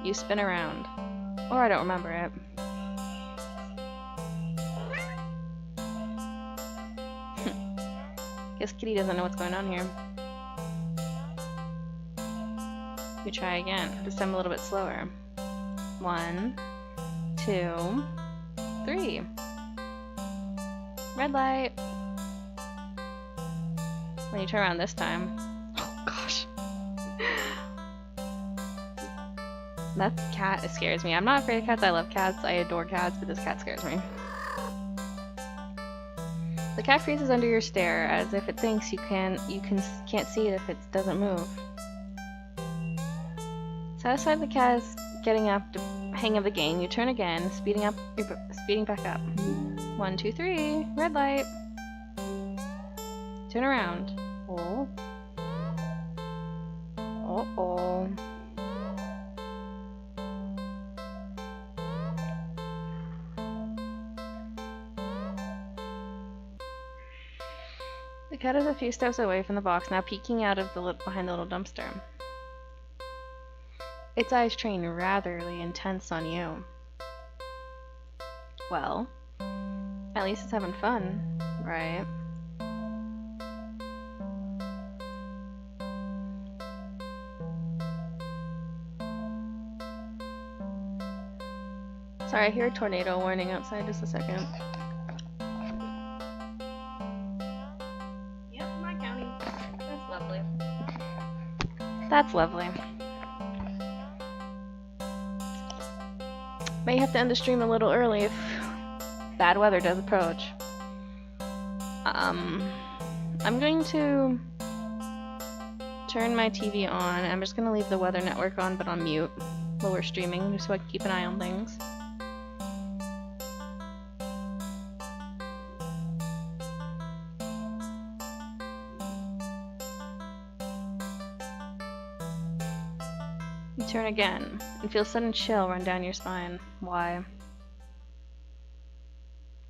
You spin around. Or I don't remember it. Guess Kitty doesn't know what's going on here. You try again. This time a little bit slower. 1, 2, 3. Red light. When you turn around this time. Oh gosh. That cat scares me. I'm not afraid of cats. I love cats. I adore cats, but this cat scares me. The cat freezes under your stare as if it thinks you can't see it if it doesn't move. Satisfied the cat is getting up to hang of the game, you turn again, speeding back up. 1, 2, 3, red light. Turn around. Oh. Uh-oh. The cat is a few steps away from the box, now peeking out of behind the little dumpster. Its eyes train ratherly intense on you. Well, at least it's having fun, right? Sorry, I hear a tornado warning outside. Just a second. Yep, my county. That's lovely. That's lovely. May have to end the stream a little early if bad weather does approach. I'm going to turn my TV on. I'm just gonna leave the weather network on, but on mute while we're streaming, just so I can keep an eye on things. You turn again and feel a sudden chill run down your spine. Why?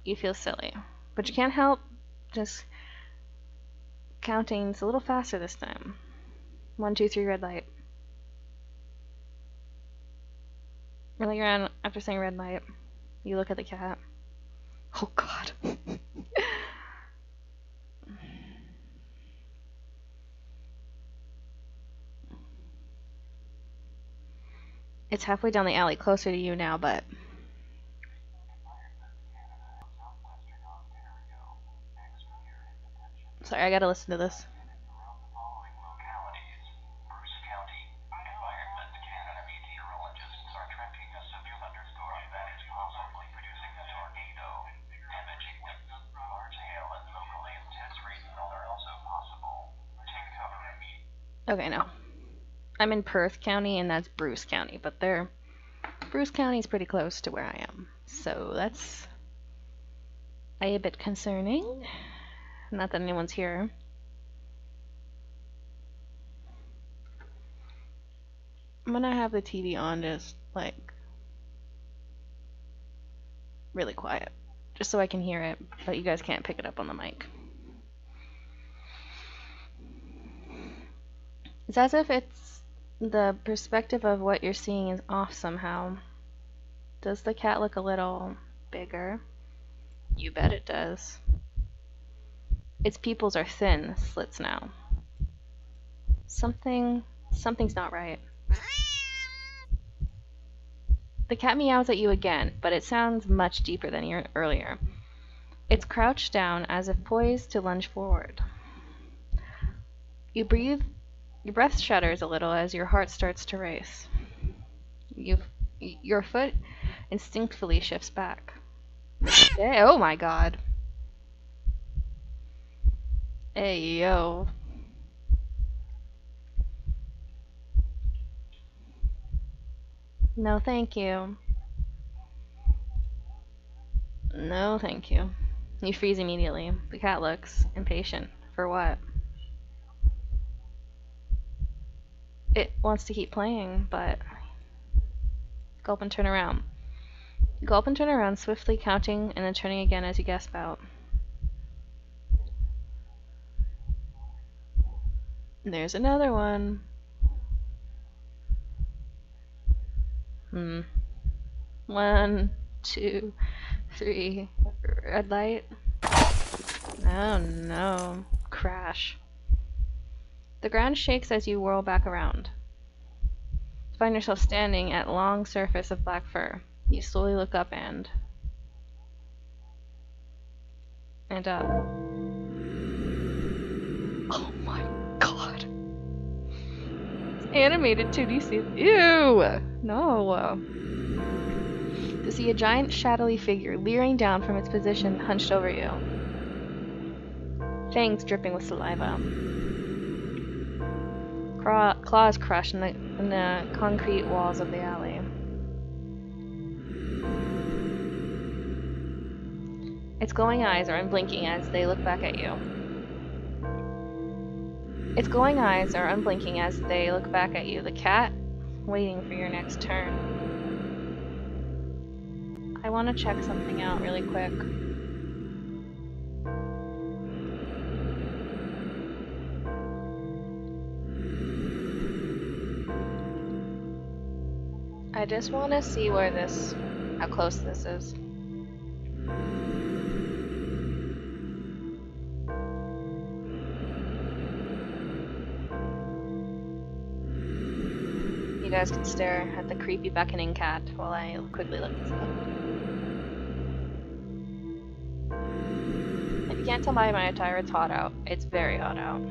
You feel silly, but you can't help just counting. It's a little faster this time. 1, 2, 3, red light. Earlier on, after saying red light, you look at the cat. Oh god. It's halfway down the alley, closer to you now, but... Sorry, I gotta listen to this. Okay, no. I'm in Perth County, and that's Bruce County, but Bruce County is pretty close to where I am, so that's a bit concerning. Not that anyone's here. I'm gonna have the TV on just, like, really quiet, just so I can hear it, but you guys can't pick it up on the mic. It's as if it's the perspective of what you're seeing is off somehow. Does the cat look a little bigger? You bet it does. Its pupils are thin slits now. Something's not right. The cat meows at you again, but it sounds much deeper than earlier. It's crouched down as if poised to lunge forward. You breathe. Your breath shudders a little as your heart starts to race. Your foot instinctively shifts back. Oh my god. Hey, yo. No, thank you. No, thank you. You freeze immediately. The cat looks impatient. For what? It wants to keep playing, but... Gulp and turn around. Gulp and turn around, swiftly counting and then turning again as you gasp out. There's another one. 1, 2, 3. Red light. Oh no. Crash. The ground shakes as you whirl back around. Find yourself standing at a long surface of black fur. You slowly look up and up. Oh my god. It's animated 2D. Ew! No. To see a giant shadowy figure leering down from its position hunched over you. Fangs dripping with saliva. Claws crushed in the concrete walls of the alley. Its glowing eyes are unblinking as they look back at you. Its glowing eyes are unblinking as they look back at you, the cat waiting for your next turn. I want to check something out really quick. I just want to see how close this is. You guys can stare at the creepy beckoning cat while I quickly look this up. If you can't tell by my attire, it's hot out. It's very hot out.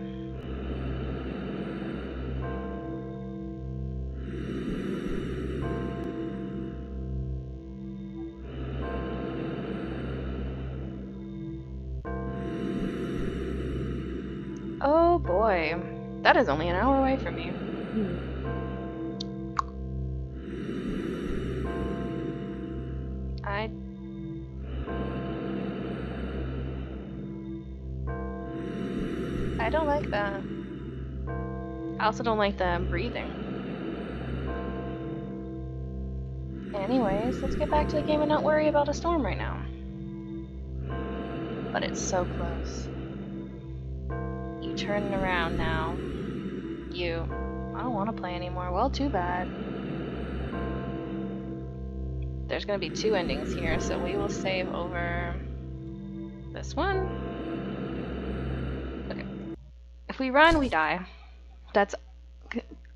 Oh boy, that is only an hour away from me. I don't like that. I also don't like the breathing. Anyways, let's get back to the game and not worry about a storm right now. But it's so close. You turn around now. I don't want to play anymore. Well, too bad. There's gonna be 2 endings here, so we will save over this one. Okay. If we run, we die. That's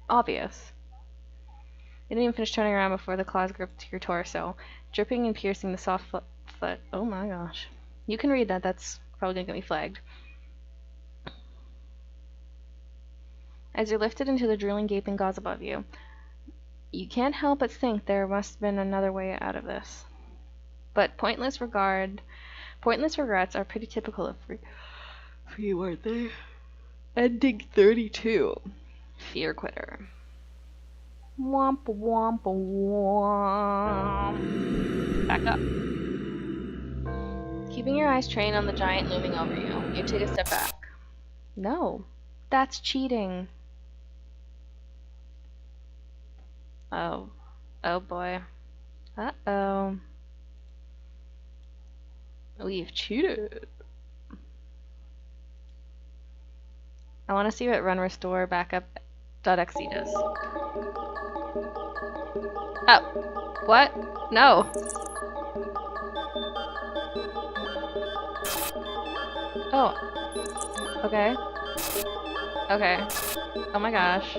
obvious. You didn't even finish turning around before the claws gripped your torso, dripping and piercing the soft foot. Oh my gosh. You can read that. That's probably gonna get me flagged. As you're lifted into the drooling, gaping gauze above you, you can't help but think there must have been another way out of this. But pointless regrets are pretty typical of for you, aren't they? Ending 32. Fear quitter. Womp womp womp. Back up. Keeping your eyes trained on the giant looming over you, you take a step back. No, that's cheating. Oh. Oh boy. Uh-oh. We've cheated. I want to see what run restore backup.exe does. Oh. What? No. Oh. Okay. Okay. Oh my gosh.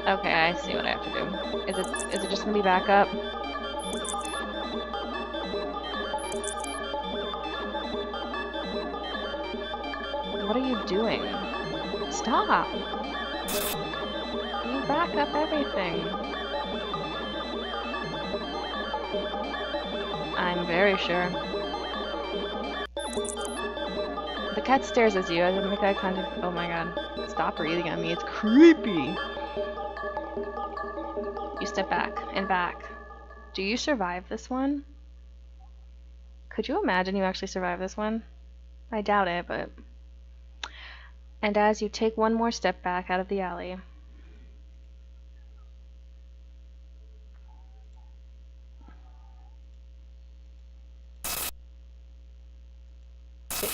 Okay, I see what I have to do. Is it just gonna be backup? What are you doing? Stop! You back up everything. I'm very sure. The cat stares at you. I didn't make eye contact. Oh my god. Stop breathing at me. It's creepy. You step back and back. Do you survive this one? Could you imagine you actually survive this one? I doubt it, but... And as you take one more step back out of the alley...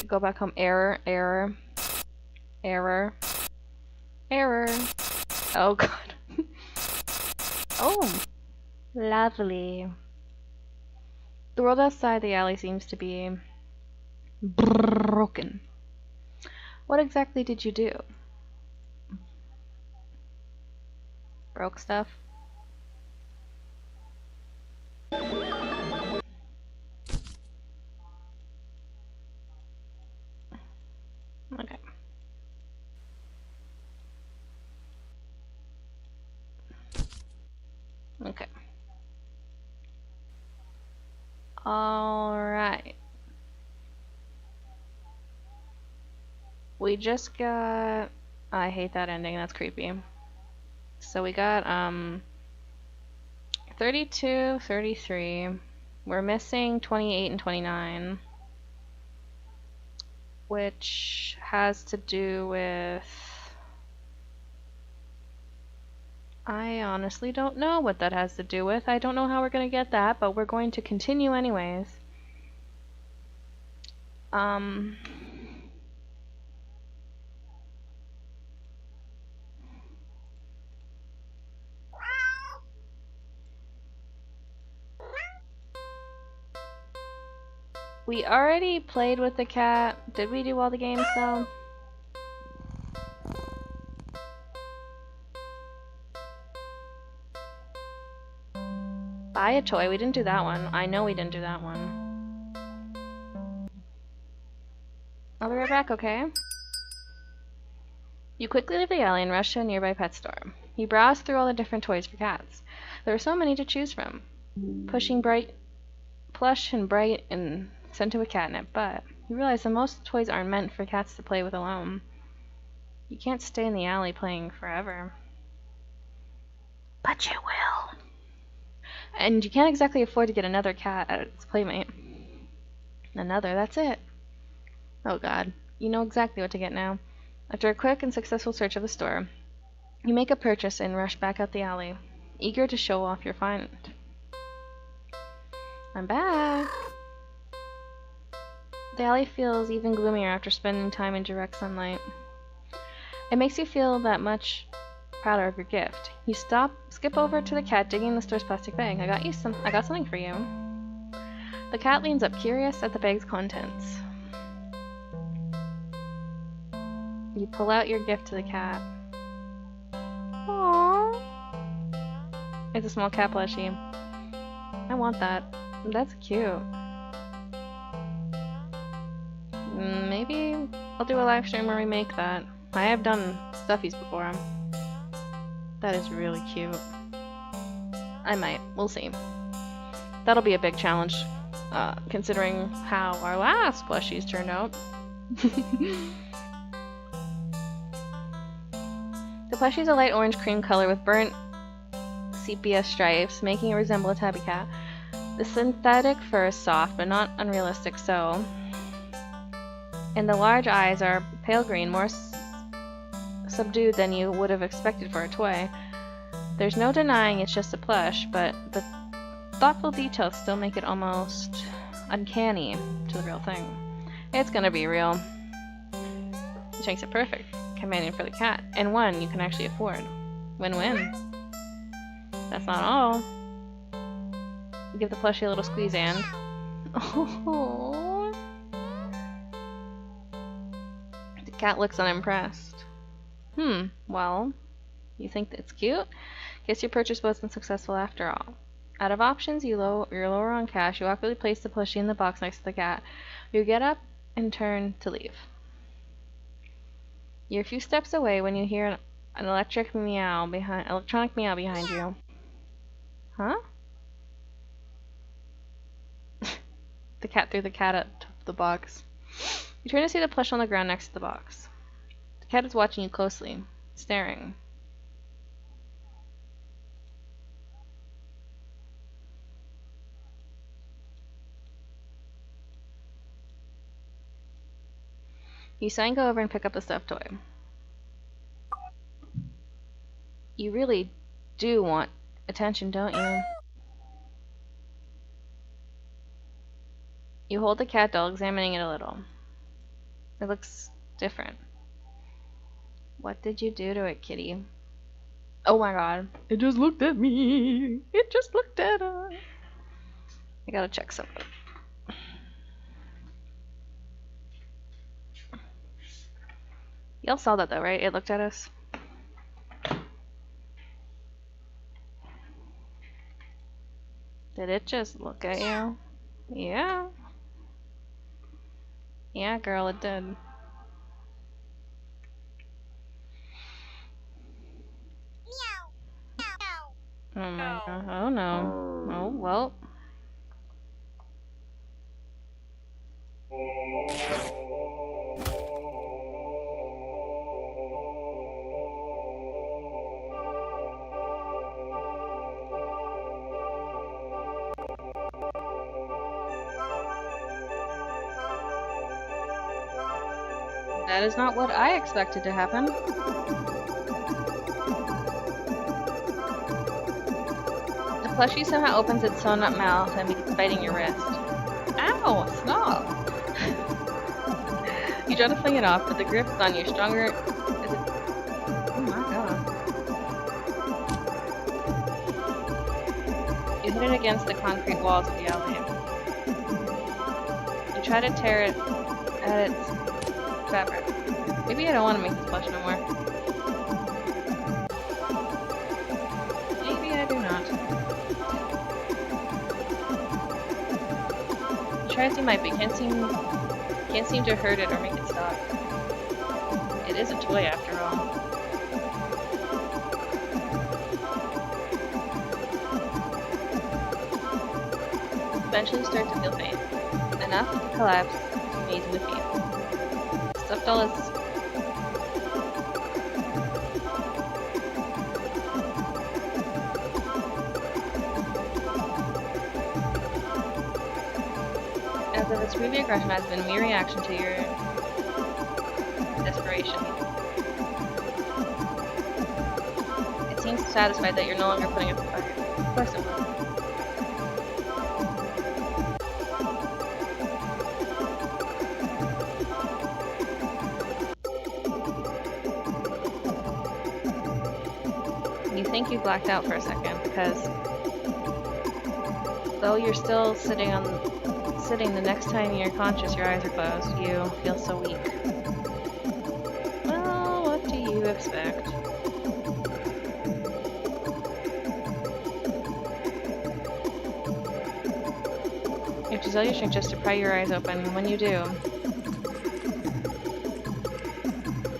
Go back home. Error, error, error, error. Oh god. Oh, lovely. The world outside the alley seems to be broken. What exactly did you do? Broke stuff? Okay. Okay. Alright. We just got... I hate that ending, that's creepy. So we got, 32, 33. We're missing 28 and 29. Which has to do with... I honestly don't know what that has to do with. I don't know how we're going to get that, but we're going to continue anyways. We already played with the cat. Did we do all the games though? Buy a toy. We didn't do that one. I know we didn't do that one. I'll be right back, okay? You quickly leave the alley and rush to a nearby pet store. You browse through all the different toys for cats. There are so many to choose from. Pushing plush and bright and scented with catnip, but you realize that most toys aren't meant for cats to play with alone. You can't stay in the alley playing forever. But you will. And you can't exactly afford to get another cat as its playmate. Another, that's it. Oh god, you know exactly what to get now. After a quick and successful search of the store, you make a purchase and rush back out the alley, eager to show off your find. I'm back! The alley feels even gloomier after spending time in direct sunlight. It makes you feel that much prouder of your gift. You skip over to the cat digging the store's plastic bag. I got something for you. The cat leans up, curious at the bag's contents. You pull out your gift to the cat. Aww. It's a small cat plushie. I want that. That's cute. Maybe I'll do a live stream where we make that. I have done stuffies before. That is really cute. I might. We'll see. That'll be a big challenge, considering how our last plushies turned out. The plushie is a light orange cream color with burnt sepia stripes, making it resemble a tabby cat. The synthetic fur is soft, but not unrealistic so. And the large eyes are pale green, more subdued than you would have expected for a toy. There's no denying it's just a plush, but the thoughtful details still make it almost uncanny to the real thing. It's gonna be real. Which makes it perfect companion for the cat, and one you can actually afford. Win-win. That's not all. Give the plushie a little squeeze and... Oh. The cat looks unimpressed. Well, you think it's cute? Guess your purchase wasn't successful after all. Out of options, you're lower on cash. You awkwardly place the plushie in the box next to the cat. You get up and turn to leave. You're a few steps away when you hear an electronic meow behind you. Huh? The cat threw the cat out of the box. You turn to see the plush on the ground next to the box. The cat is watching you closely, staring. You sigh and go over and pick up the stuffed toy. You really do want attention, don't you? You hold the cat doll, examining it a little. It looks different. What did you do to it, kitty? Oh my god. It just looked at me. It just looked at us. I gotta check something. Y'all saw that though, right? It looked at us. Did it just look at you? Yeah. Yeah, girl, it did. Oh my god. Oh no. Oh, well. That is not what I expected to happen. The plushie somehow opens its sewn up mouth and begins biting your wrist. Ow! Stop! You try to fling it off, but the grip is on you stronger. Oh my god. You hit it against the concrete walls of the alley. You try to tear it at its fabric. Maybe I don't want to make this plush no more. Maybe I do not. tries you might, but can't seem to hurt it or make it stop. It is a toy after all. Eventually start to feel pain. Enough to collapse, amazing to feel. Stuffed doll is... As if its previous aggression has been a mere reaction to your desperation. It seems satisfied that you're no longer putting up a fight. Of course it will. You think you blacked out for a second because though you're still sitting the next time you're conscious, your eyes are closed, you feel so weak. Well, what do you expect? You have to tell your strength just to pry your eyes open, and when you do,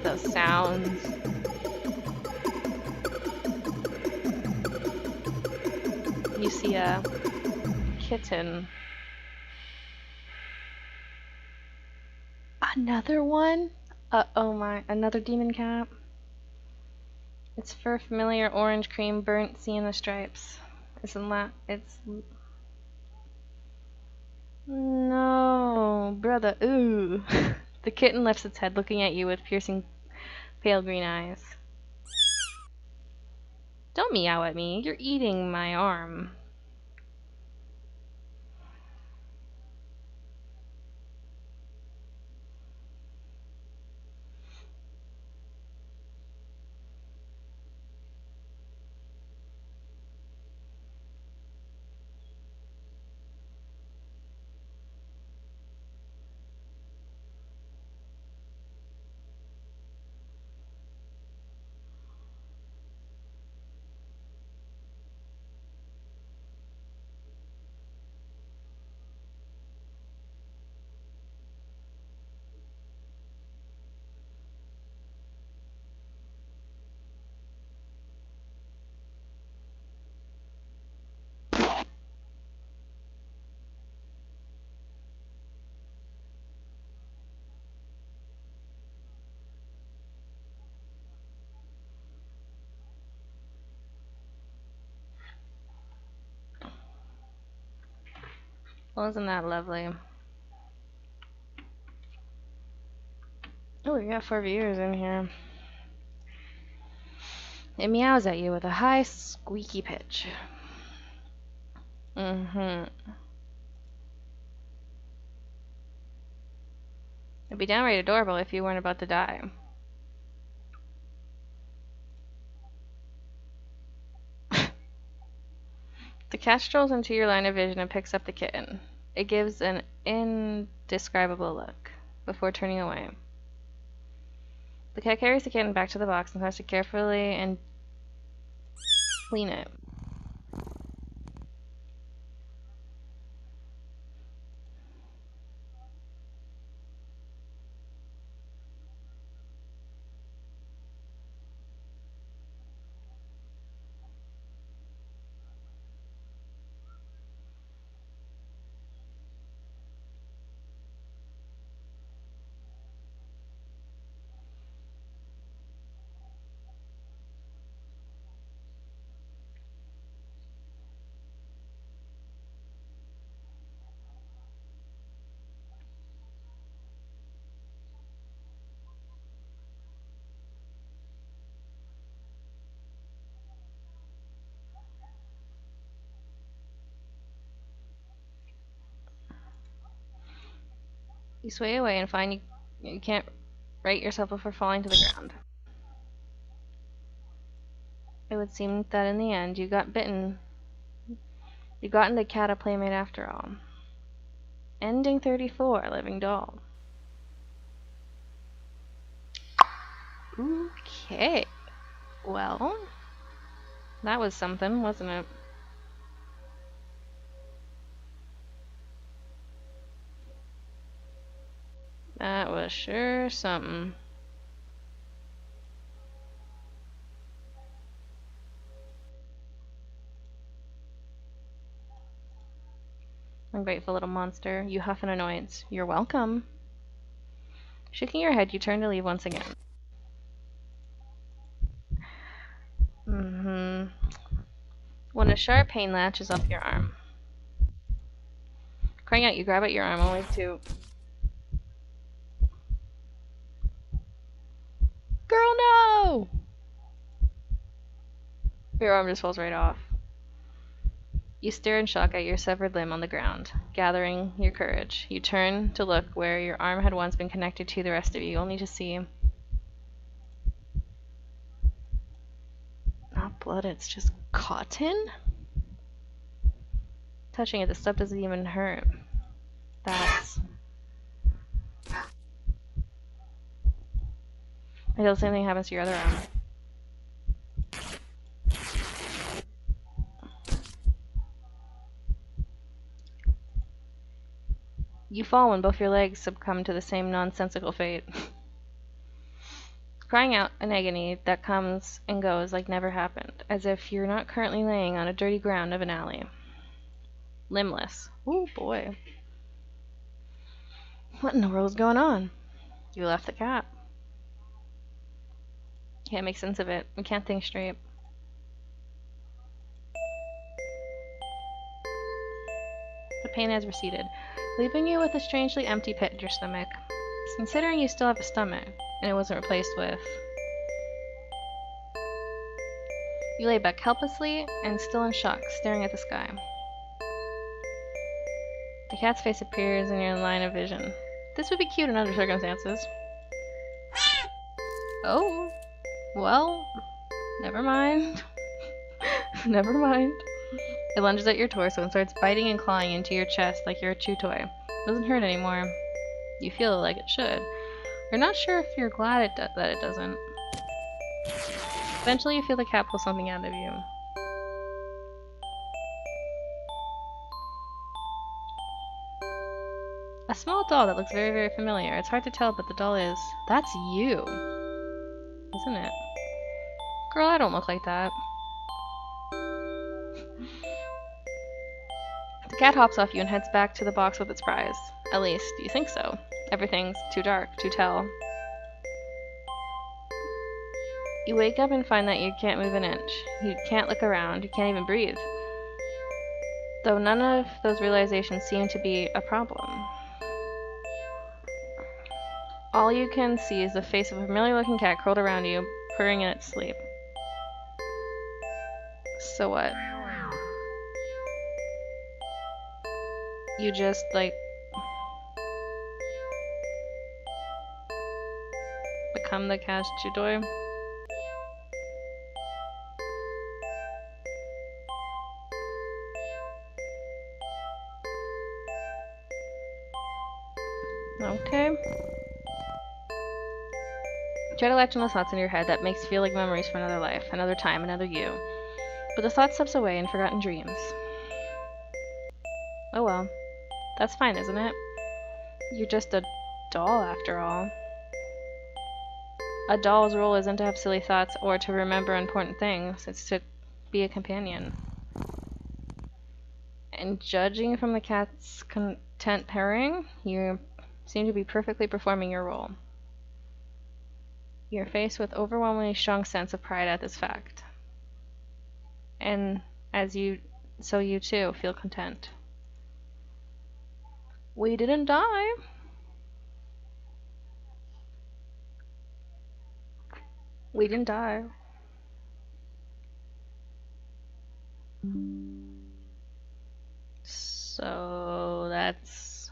those sounds. You see a kitten. Another one? Oh my, another demon cat. Its fur familiar orange cream burnt seeing the stripes. It's... No, brother, ooh. The kitten lifts its head looking at you with piercing pale green eyes. Don't meow at me, you're eating my arm. Well, isn't that lovely? Oh, we got 4 viewers in here. It meows at you with a high, squeaky pitch. It'd be downright adorable if you weren't about to die. The cat strolls into your line of vision and picks up the kitten. It gives an indescribable look before turning away. The cat carries the kitten back to the box and starts to carefully and clean it. You sway away and find you can't right yourself before falling to the ground. It would seem that in the end you got bitten. You got into cat a playmate after all. Ending 34, Living Doll. Okay. Well, that was something, wasn't it? That was sure something. Ungrateful little monster. You huff in annoyance. You're welcome. Shaking your head, you turn to leave once again. When a sharp pain latches up your arm. Crying out, you grab at your arm only to... Girl, no! Your arm just falls right off. You stare in shock at your severed limb on the ground. Gathering your courage, you turn to look where your arm had once been connected to the rest of you, only to see... Not blood, it's just cotton? Touching it, the stuff doesn't even hurt. That's... Until the same thing happens to your other arm. You fall when both your legs succumb to the same nonsensical fate. Crying out in agony that comes and goes like never happened, as if you're not currently laying on a dirty ground of an alley. Limbless. Ooh, boy. What in the world's going on? You left the cat. Can't make sense of it. We can't think straight. The pain has receded, leaving you with a strangely empty pit in your stomach. Considering you still have a stomach, and it wasn't replaced with... You lay back helplessly and still in shock, staring at the sky. The cat's face appears in your line of vision. This would be cute in other circumstances. Oh, well, never mind. Never mind. It lunges at your torso and starts biting and clawing into your chest like you're a chew toy. It doesn't hurt anymore. You feel like it should. You're not sure if you're glad that it doesn't. Eventually you feel the cat pull something out of you. A small doll that looks very, very familiar. It's hard to tell, but the doll is... That's you! Isn't it? Girl, I don't look like that. The cat hops off you and heads back to the box with its prize. At least, you think so. Everything's too dark to tell. You wake up and find that you can't move an inch. You can't look around. You can't even breathe. Though none of those realizations seem to be a problem. All you can see is the face of a familiar-looking cat curled around you, purring in its sleep. So what? You just, like... become the cat's chew toy? Okay. Try to latch on the thoughts in your head that makes feel like memories for another life, another time, another you. But the thought slips away in forgotten dreams. Oh well. That's fine, isn't it? You're just a doll, after all. A doll's role isn't to have silly thoughts or to remember important things. It's to be a companion. And judging from the cat's content purring, you seem to be perfectly performing your role. You're faced with overwhelmingly strong sense of pride at this fact. And so you too feel content. We didn't die. We didn't die. So that's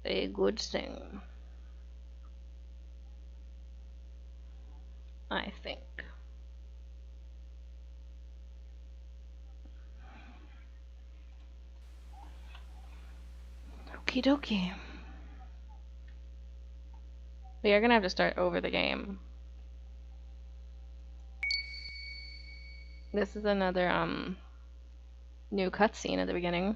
a good thing, I think. Okie dokie. We are gonna have to start over the game. This is another new cutscene at the beginning.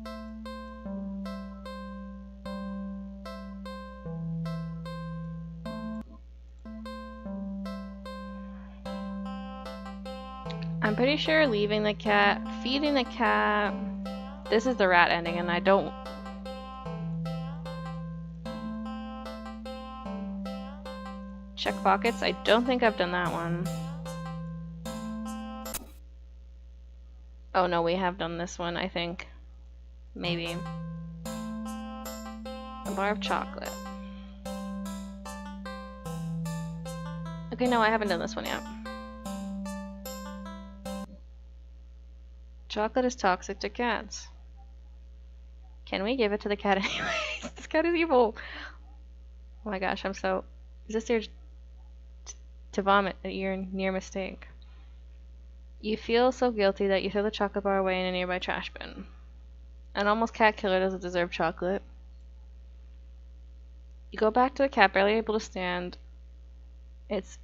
I'm pretty sure leaving the cat, feeding the cat. This is the rat ending, and I don't. Check pockets. I don't think I've done that one. Oh no, we have done this one, I think. Maybe. A bar of chocolate. Okay, no, I haven't done this one yet. Chocolate is toxic to cats. Can we give it to the cat anyways? This cat is evil. Oh my gosh, I'm so... Is this your... to vomit at your near mistake? You feel so guilty that you throw the chocolate bar away in a nearby trash bin. An almost cat killer doesn't deserve chocolate. You go back to the cat, barely able to stand. Its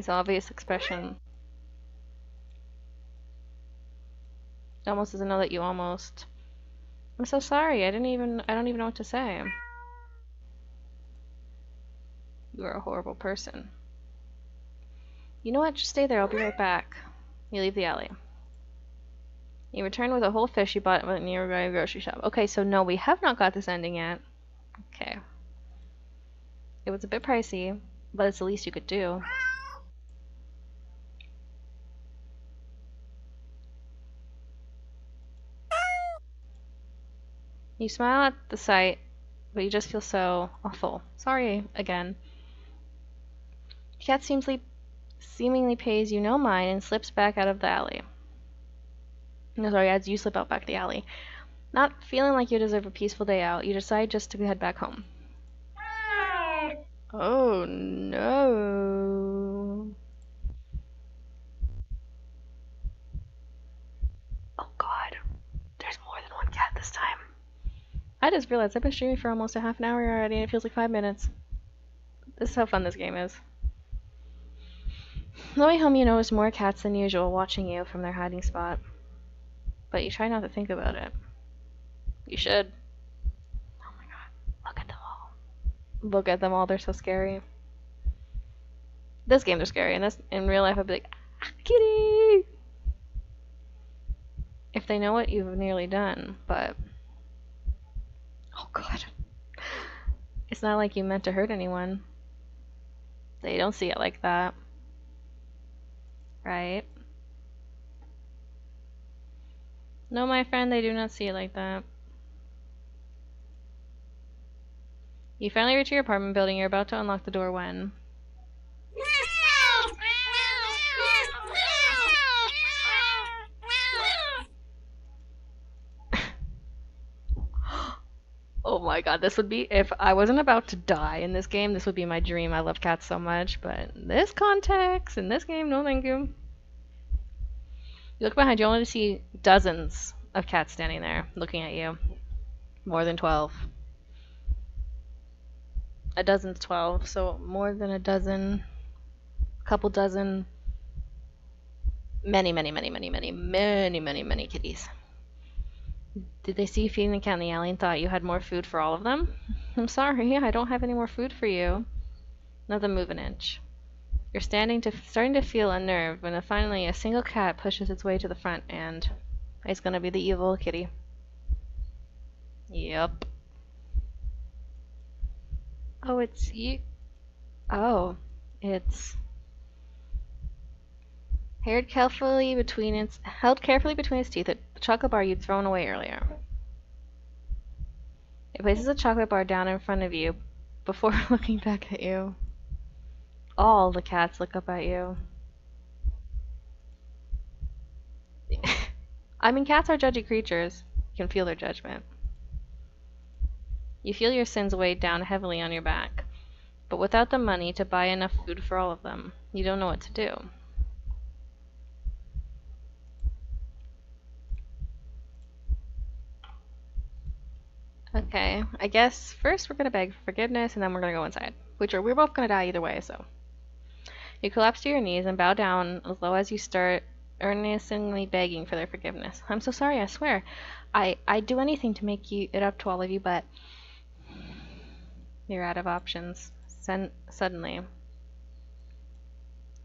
obvious expression. Almost doesn't know that you almost... I'm so sorry, I don't even know what to say. You are a horrible person. You know what? Just stay there. I'll be right back. You leave the alley. You return with a whole fish you bought at a nearby grocery shop. Okay, so no, we have not got this ending yet. Okay. It was a bit pricey, but it's the least you could do. You smile at the sight, but you just feel so awful. Sorry again. The cat seemingly pays you no mind and slips back out of the alley. No, sorry, as you slip out back the alley. Not feeling like you deserve a peaceful day out, you decide just to head back home. Oh no. Oh god. There's more than one cat this time. I just realized I've been streaming for almost a half an hour already and it feels like 5 minutes. This is how fun this game is. On the way home you notice more cats than usual watching you from their hiding spot. But you try not to think about it. You should. Oh my god. Look at them all. Look at them all, they're so scary. This game they're scary, and in real life I'd be like, ah, kitty! If they know what you've nearly done, but... Oh god. It's not like you meant to hurt anyone. They don't see it like that. Right? No, my friend, they do not see it like that. You finally reach your apartment building. You're about to unlock the door when... Oh my god, this would be... If I wasn't about to die in this game, this would be my dream. I love cats so much, but in this context, in this game, no thank you. You look behind you only to see dozens of cats standing there, looking at you. More than 12. A dozen's 12, so more than a dozen, a couple dozen, many kitties. Did they see you feeding the cat in the alley and thought you had more food for all of them? I'm sorry, I don't have any more food for you. Not to move an inch. You're starting to feel unnerved when finally a single cat pushes its way to the front and it's gonna be the evil kitty. Yep. Oh, it's you. Oh, it's held carefully between its teeth, the chocolate bar you'd thrown away earlier. It places a chocolate bar down in front of you before looking back at you. All the cats look up at you. I mean, cats are judgy creatures. You can feel their judgment. You feel your sins weighed down heavily on your back, but without the money to buy enough food for all of them, you don't know what to do. Okay, I guess first we're gonna beg for forgiveness and then we're gonna go inside. We're both gonna die either way, so. You collapse to your knees and bow down as low as you start earnestly begging for their forgiveness. I'm so sorry, I swear. I'd do anything to make it up to all of you, but you're out of options. Suddenly.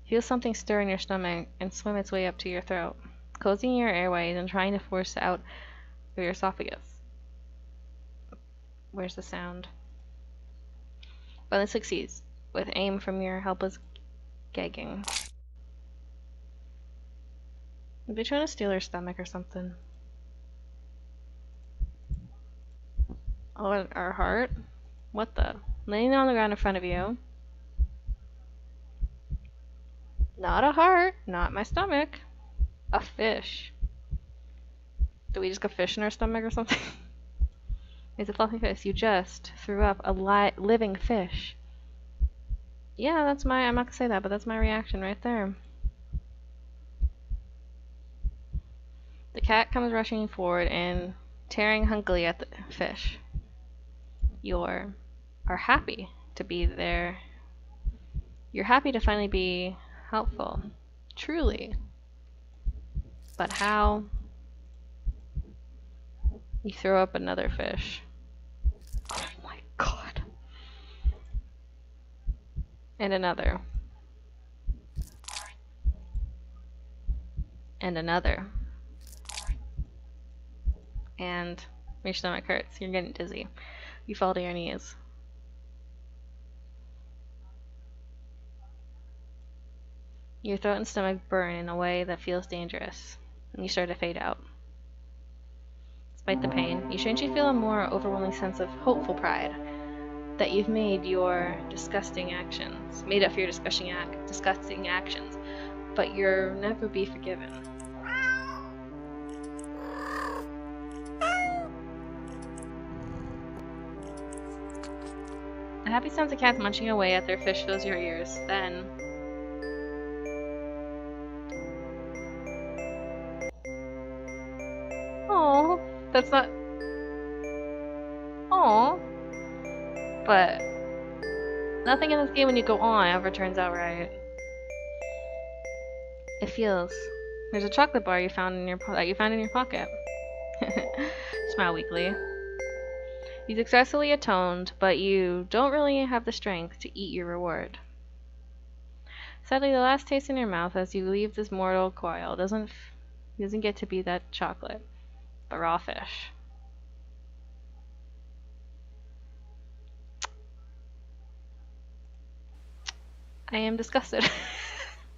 Feel something stir in your stomach and swim its way up to your throat, closing your airways and trying to force it out of your esophagus. Where's the sound? But it succeeds, with aim from your helpless gagging. Are they trying to steal her stomach or something? Oh, our heart? What the? Laying on the ground in front of you. Not a heart, not my stomach. A fish. Did we just go fish in our stomach or something? It's a fluffy fish. You just threw up a living fish. Yeah, that's my, I'm not gonna say that, but that's my reaction right there. The cat comes rushing forward and tearing hungrily at the fish. You are happy to be there. You're happy to finally be helpful. Truly. But how? You throw up another fish. Oh my god. And another. And another. And your stomach hurts. You're getting dizzy. You fall to your knees. Your throat and stomach burn in a way that feels dangerous, and you start to fade out. Despite the pain, you strangely feel a more overwhelming sense of hopeful pride that you've made up for your disgusting actions, but you'll never be forgiven. The happy sounds of cats munching away at their fish fills your ears. Then oh, that's not. Oh, but nothing in this game when you go on ever turns out right. It feels. There's a chocolate bar you found in your pocket. Smile weakly. You successfully atoned, but you don't really have the strength to eat your reward. Sadly, the last taste in your mouth as you leave this mortal coil doesn't get to be that chocolate, but raw fish. I am disgusted.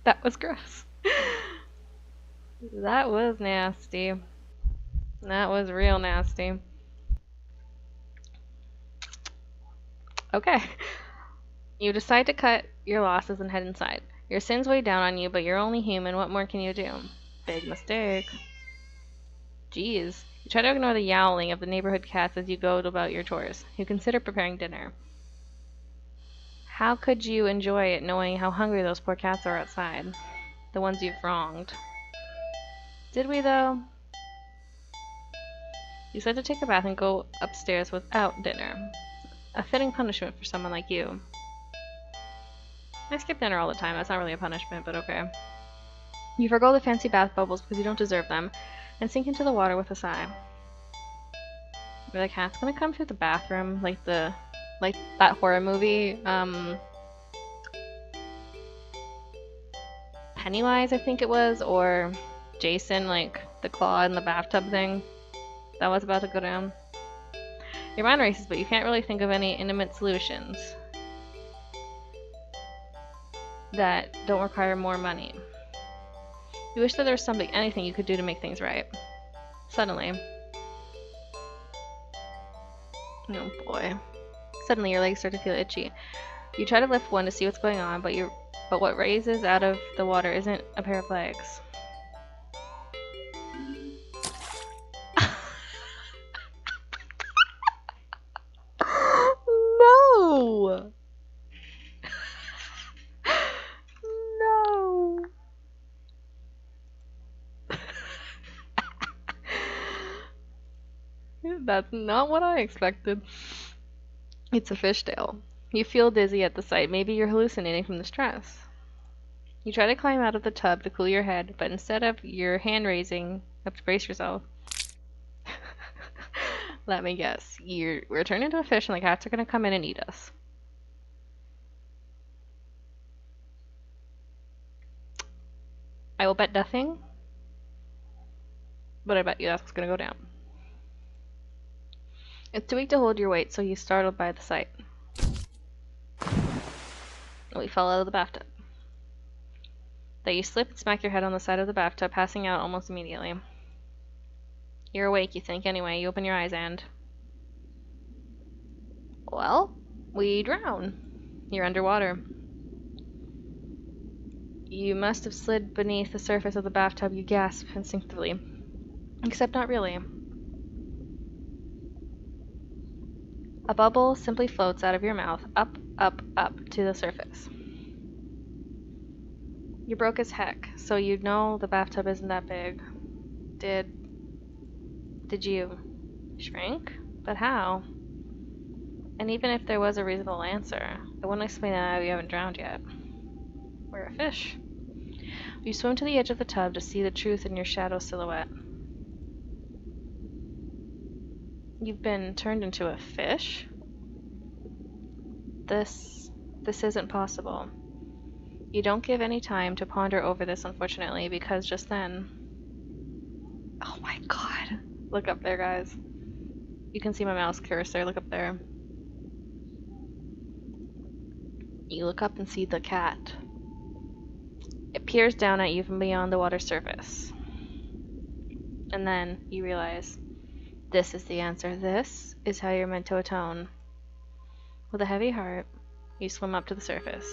That was gross. That was nasty. That was real nasty. Okay. You decide to cut your losses and head inside. Your sins weigh down on you, but you're only human. What more can you do? Big mistake. Jeez. You try to ignore the yowling of the neighborhood cats as you go about your chores. You consider preparing dinner. How could you enjoy it knowing how hungry those poor cats are outside? The ones you've wronged. Did we, though? You decide to take a bath and go upstairs without dinner. A fitting punishment for someone like you. I skip dinner all the time. That's not really a punishment, but okay. You forgo the fancy bath bubbles because you don't deserve them, and sink into the water with a sigh. Are the cats gonna come through the bathroom like that horror movie? Pennywise, I think it was, or Jason, like the claw in the bathtub thing. That was about to go down. Your mind races, but you can't really think of any intimate solutions that don't require more money. You wish that there was anything you could do to make things right. Suddenly, oh boy. Suddenly your legs start to feel itchy. You try to lift one to see what's going on, but what raises out of the water isn't a pair of legs. No! No! That's not what I expected. It's a fishtail. You feel dizzy at the sight. Maybe you're hallucinating from the stress. You try to climb out of the tub to cool your head, but instead of your hand raising, you have to brace yourself. Let me guess. We're turned into a fish and the cats are going to come in and eat us. I will bet nothing, but I bet you that's what's gonna go down. It's too weak to hold your weight, so he's startled by the sight. We fell out of the bathtub. That you slip and smack your head on the side of the bathtub, passing out almost immediately. You're awake, you think, anyway. You open your eyes and... well, we drown. You're underwater. You must have slid beneath the surface of the bathtub, you gasp instinctively. Except not really. A bubble simply floats out of your mouth, up, up, up to the surface. You're broke as heck, so you know the bathtub isn't that big. Did you shrink? But how? And even if there was a reasonable answer, it wouldn't explain how you haven't drowned yet. We're a fish. You swim to the edge of the tub to see the truth in your shadow silhouette. You've been turned into a fish? This isn't possible. You don't give any time to ponder over this, unfortunately, because just then... oh my god. Look up there, guys. You can see my mouse cursor. Look up there. You look up and see the cat. It peers down at you from beyond the water's surface. And then you realize, this is the answer. This is how you're meant to atone. With a heavy heart, you swim up to the surface.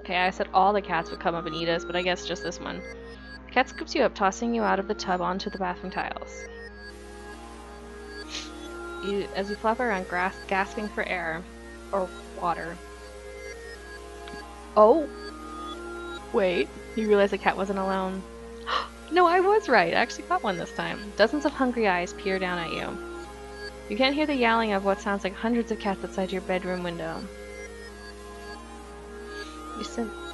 Okay, I said all the cats would come up and eat us, but I guess just this one. The cat scoops you up, tossing you out of the tub onto the bathroom tiles. As you flop around, gasping for air, or water. Oh! Wait, you realize the cat wasn't alone. No, I was right. I actually got one this time. Dozens of hungry eyes peer down at you. You can't hear the yowling of what sounds like hundreds of cats outside your bedroom window.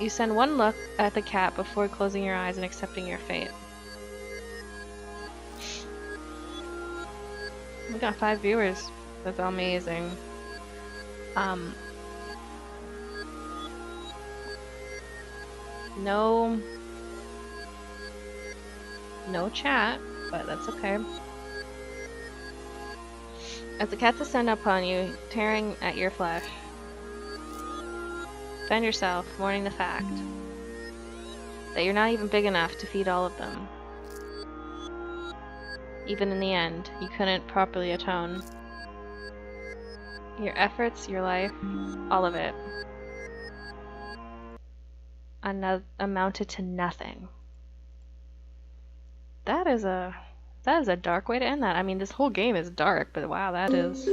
You send one look at the cat before closing your eyes and accepting your fate. We got 5 viewers. That's amazing. No chat, but that's okay. As the cats descend upon you, tearing at your flesh, find yourself mourning the fact that you're not even big enough to feed all of them. Even in the end, you couldn't properly atone. Your efforts, your life, all of it, amounted to nothing. That is a dark way to end that. I mean, this whole game is dark, but wow, that is...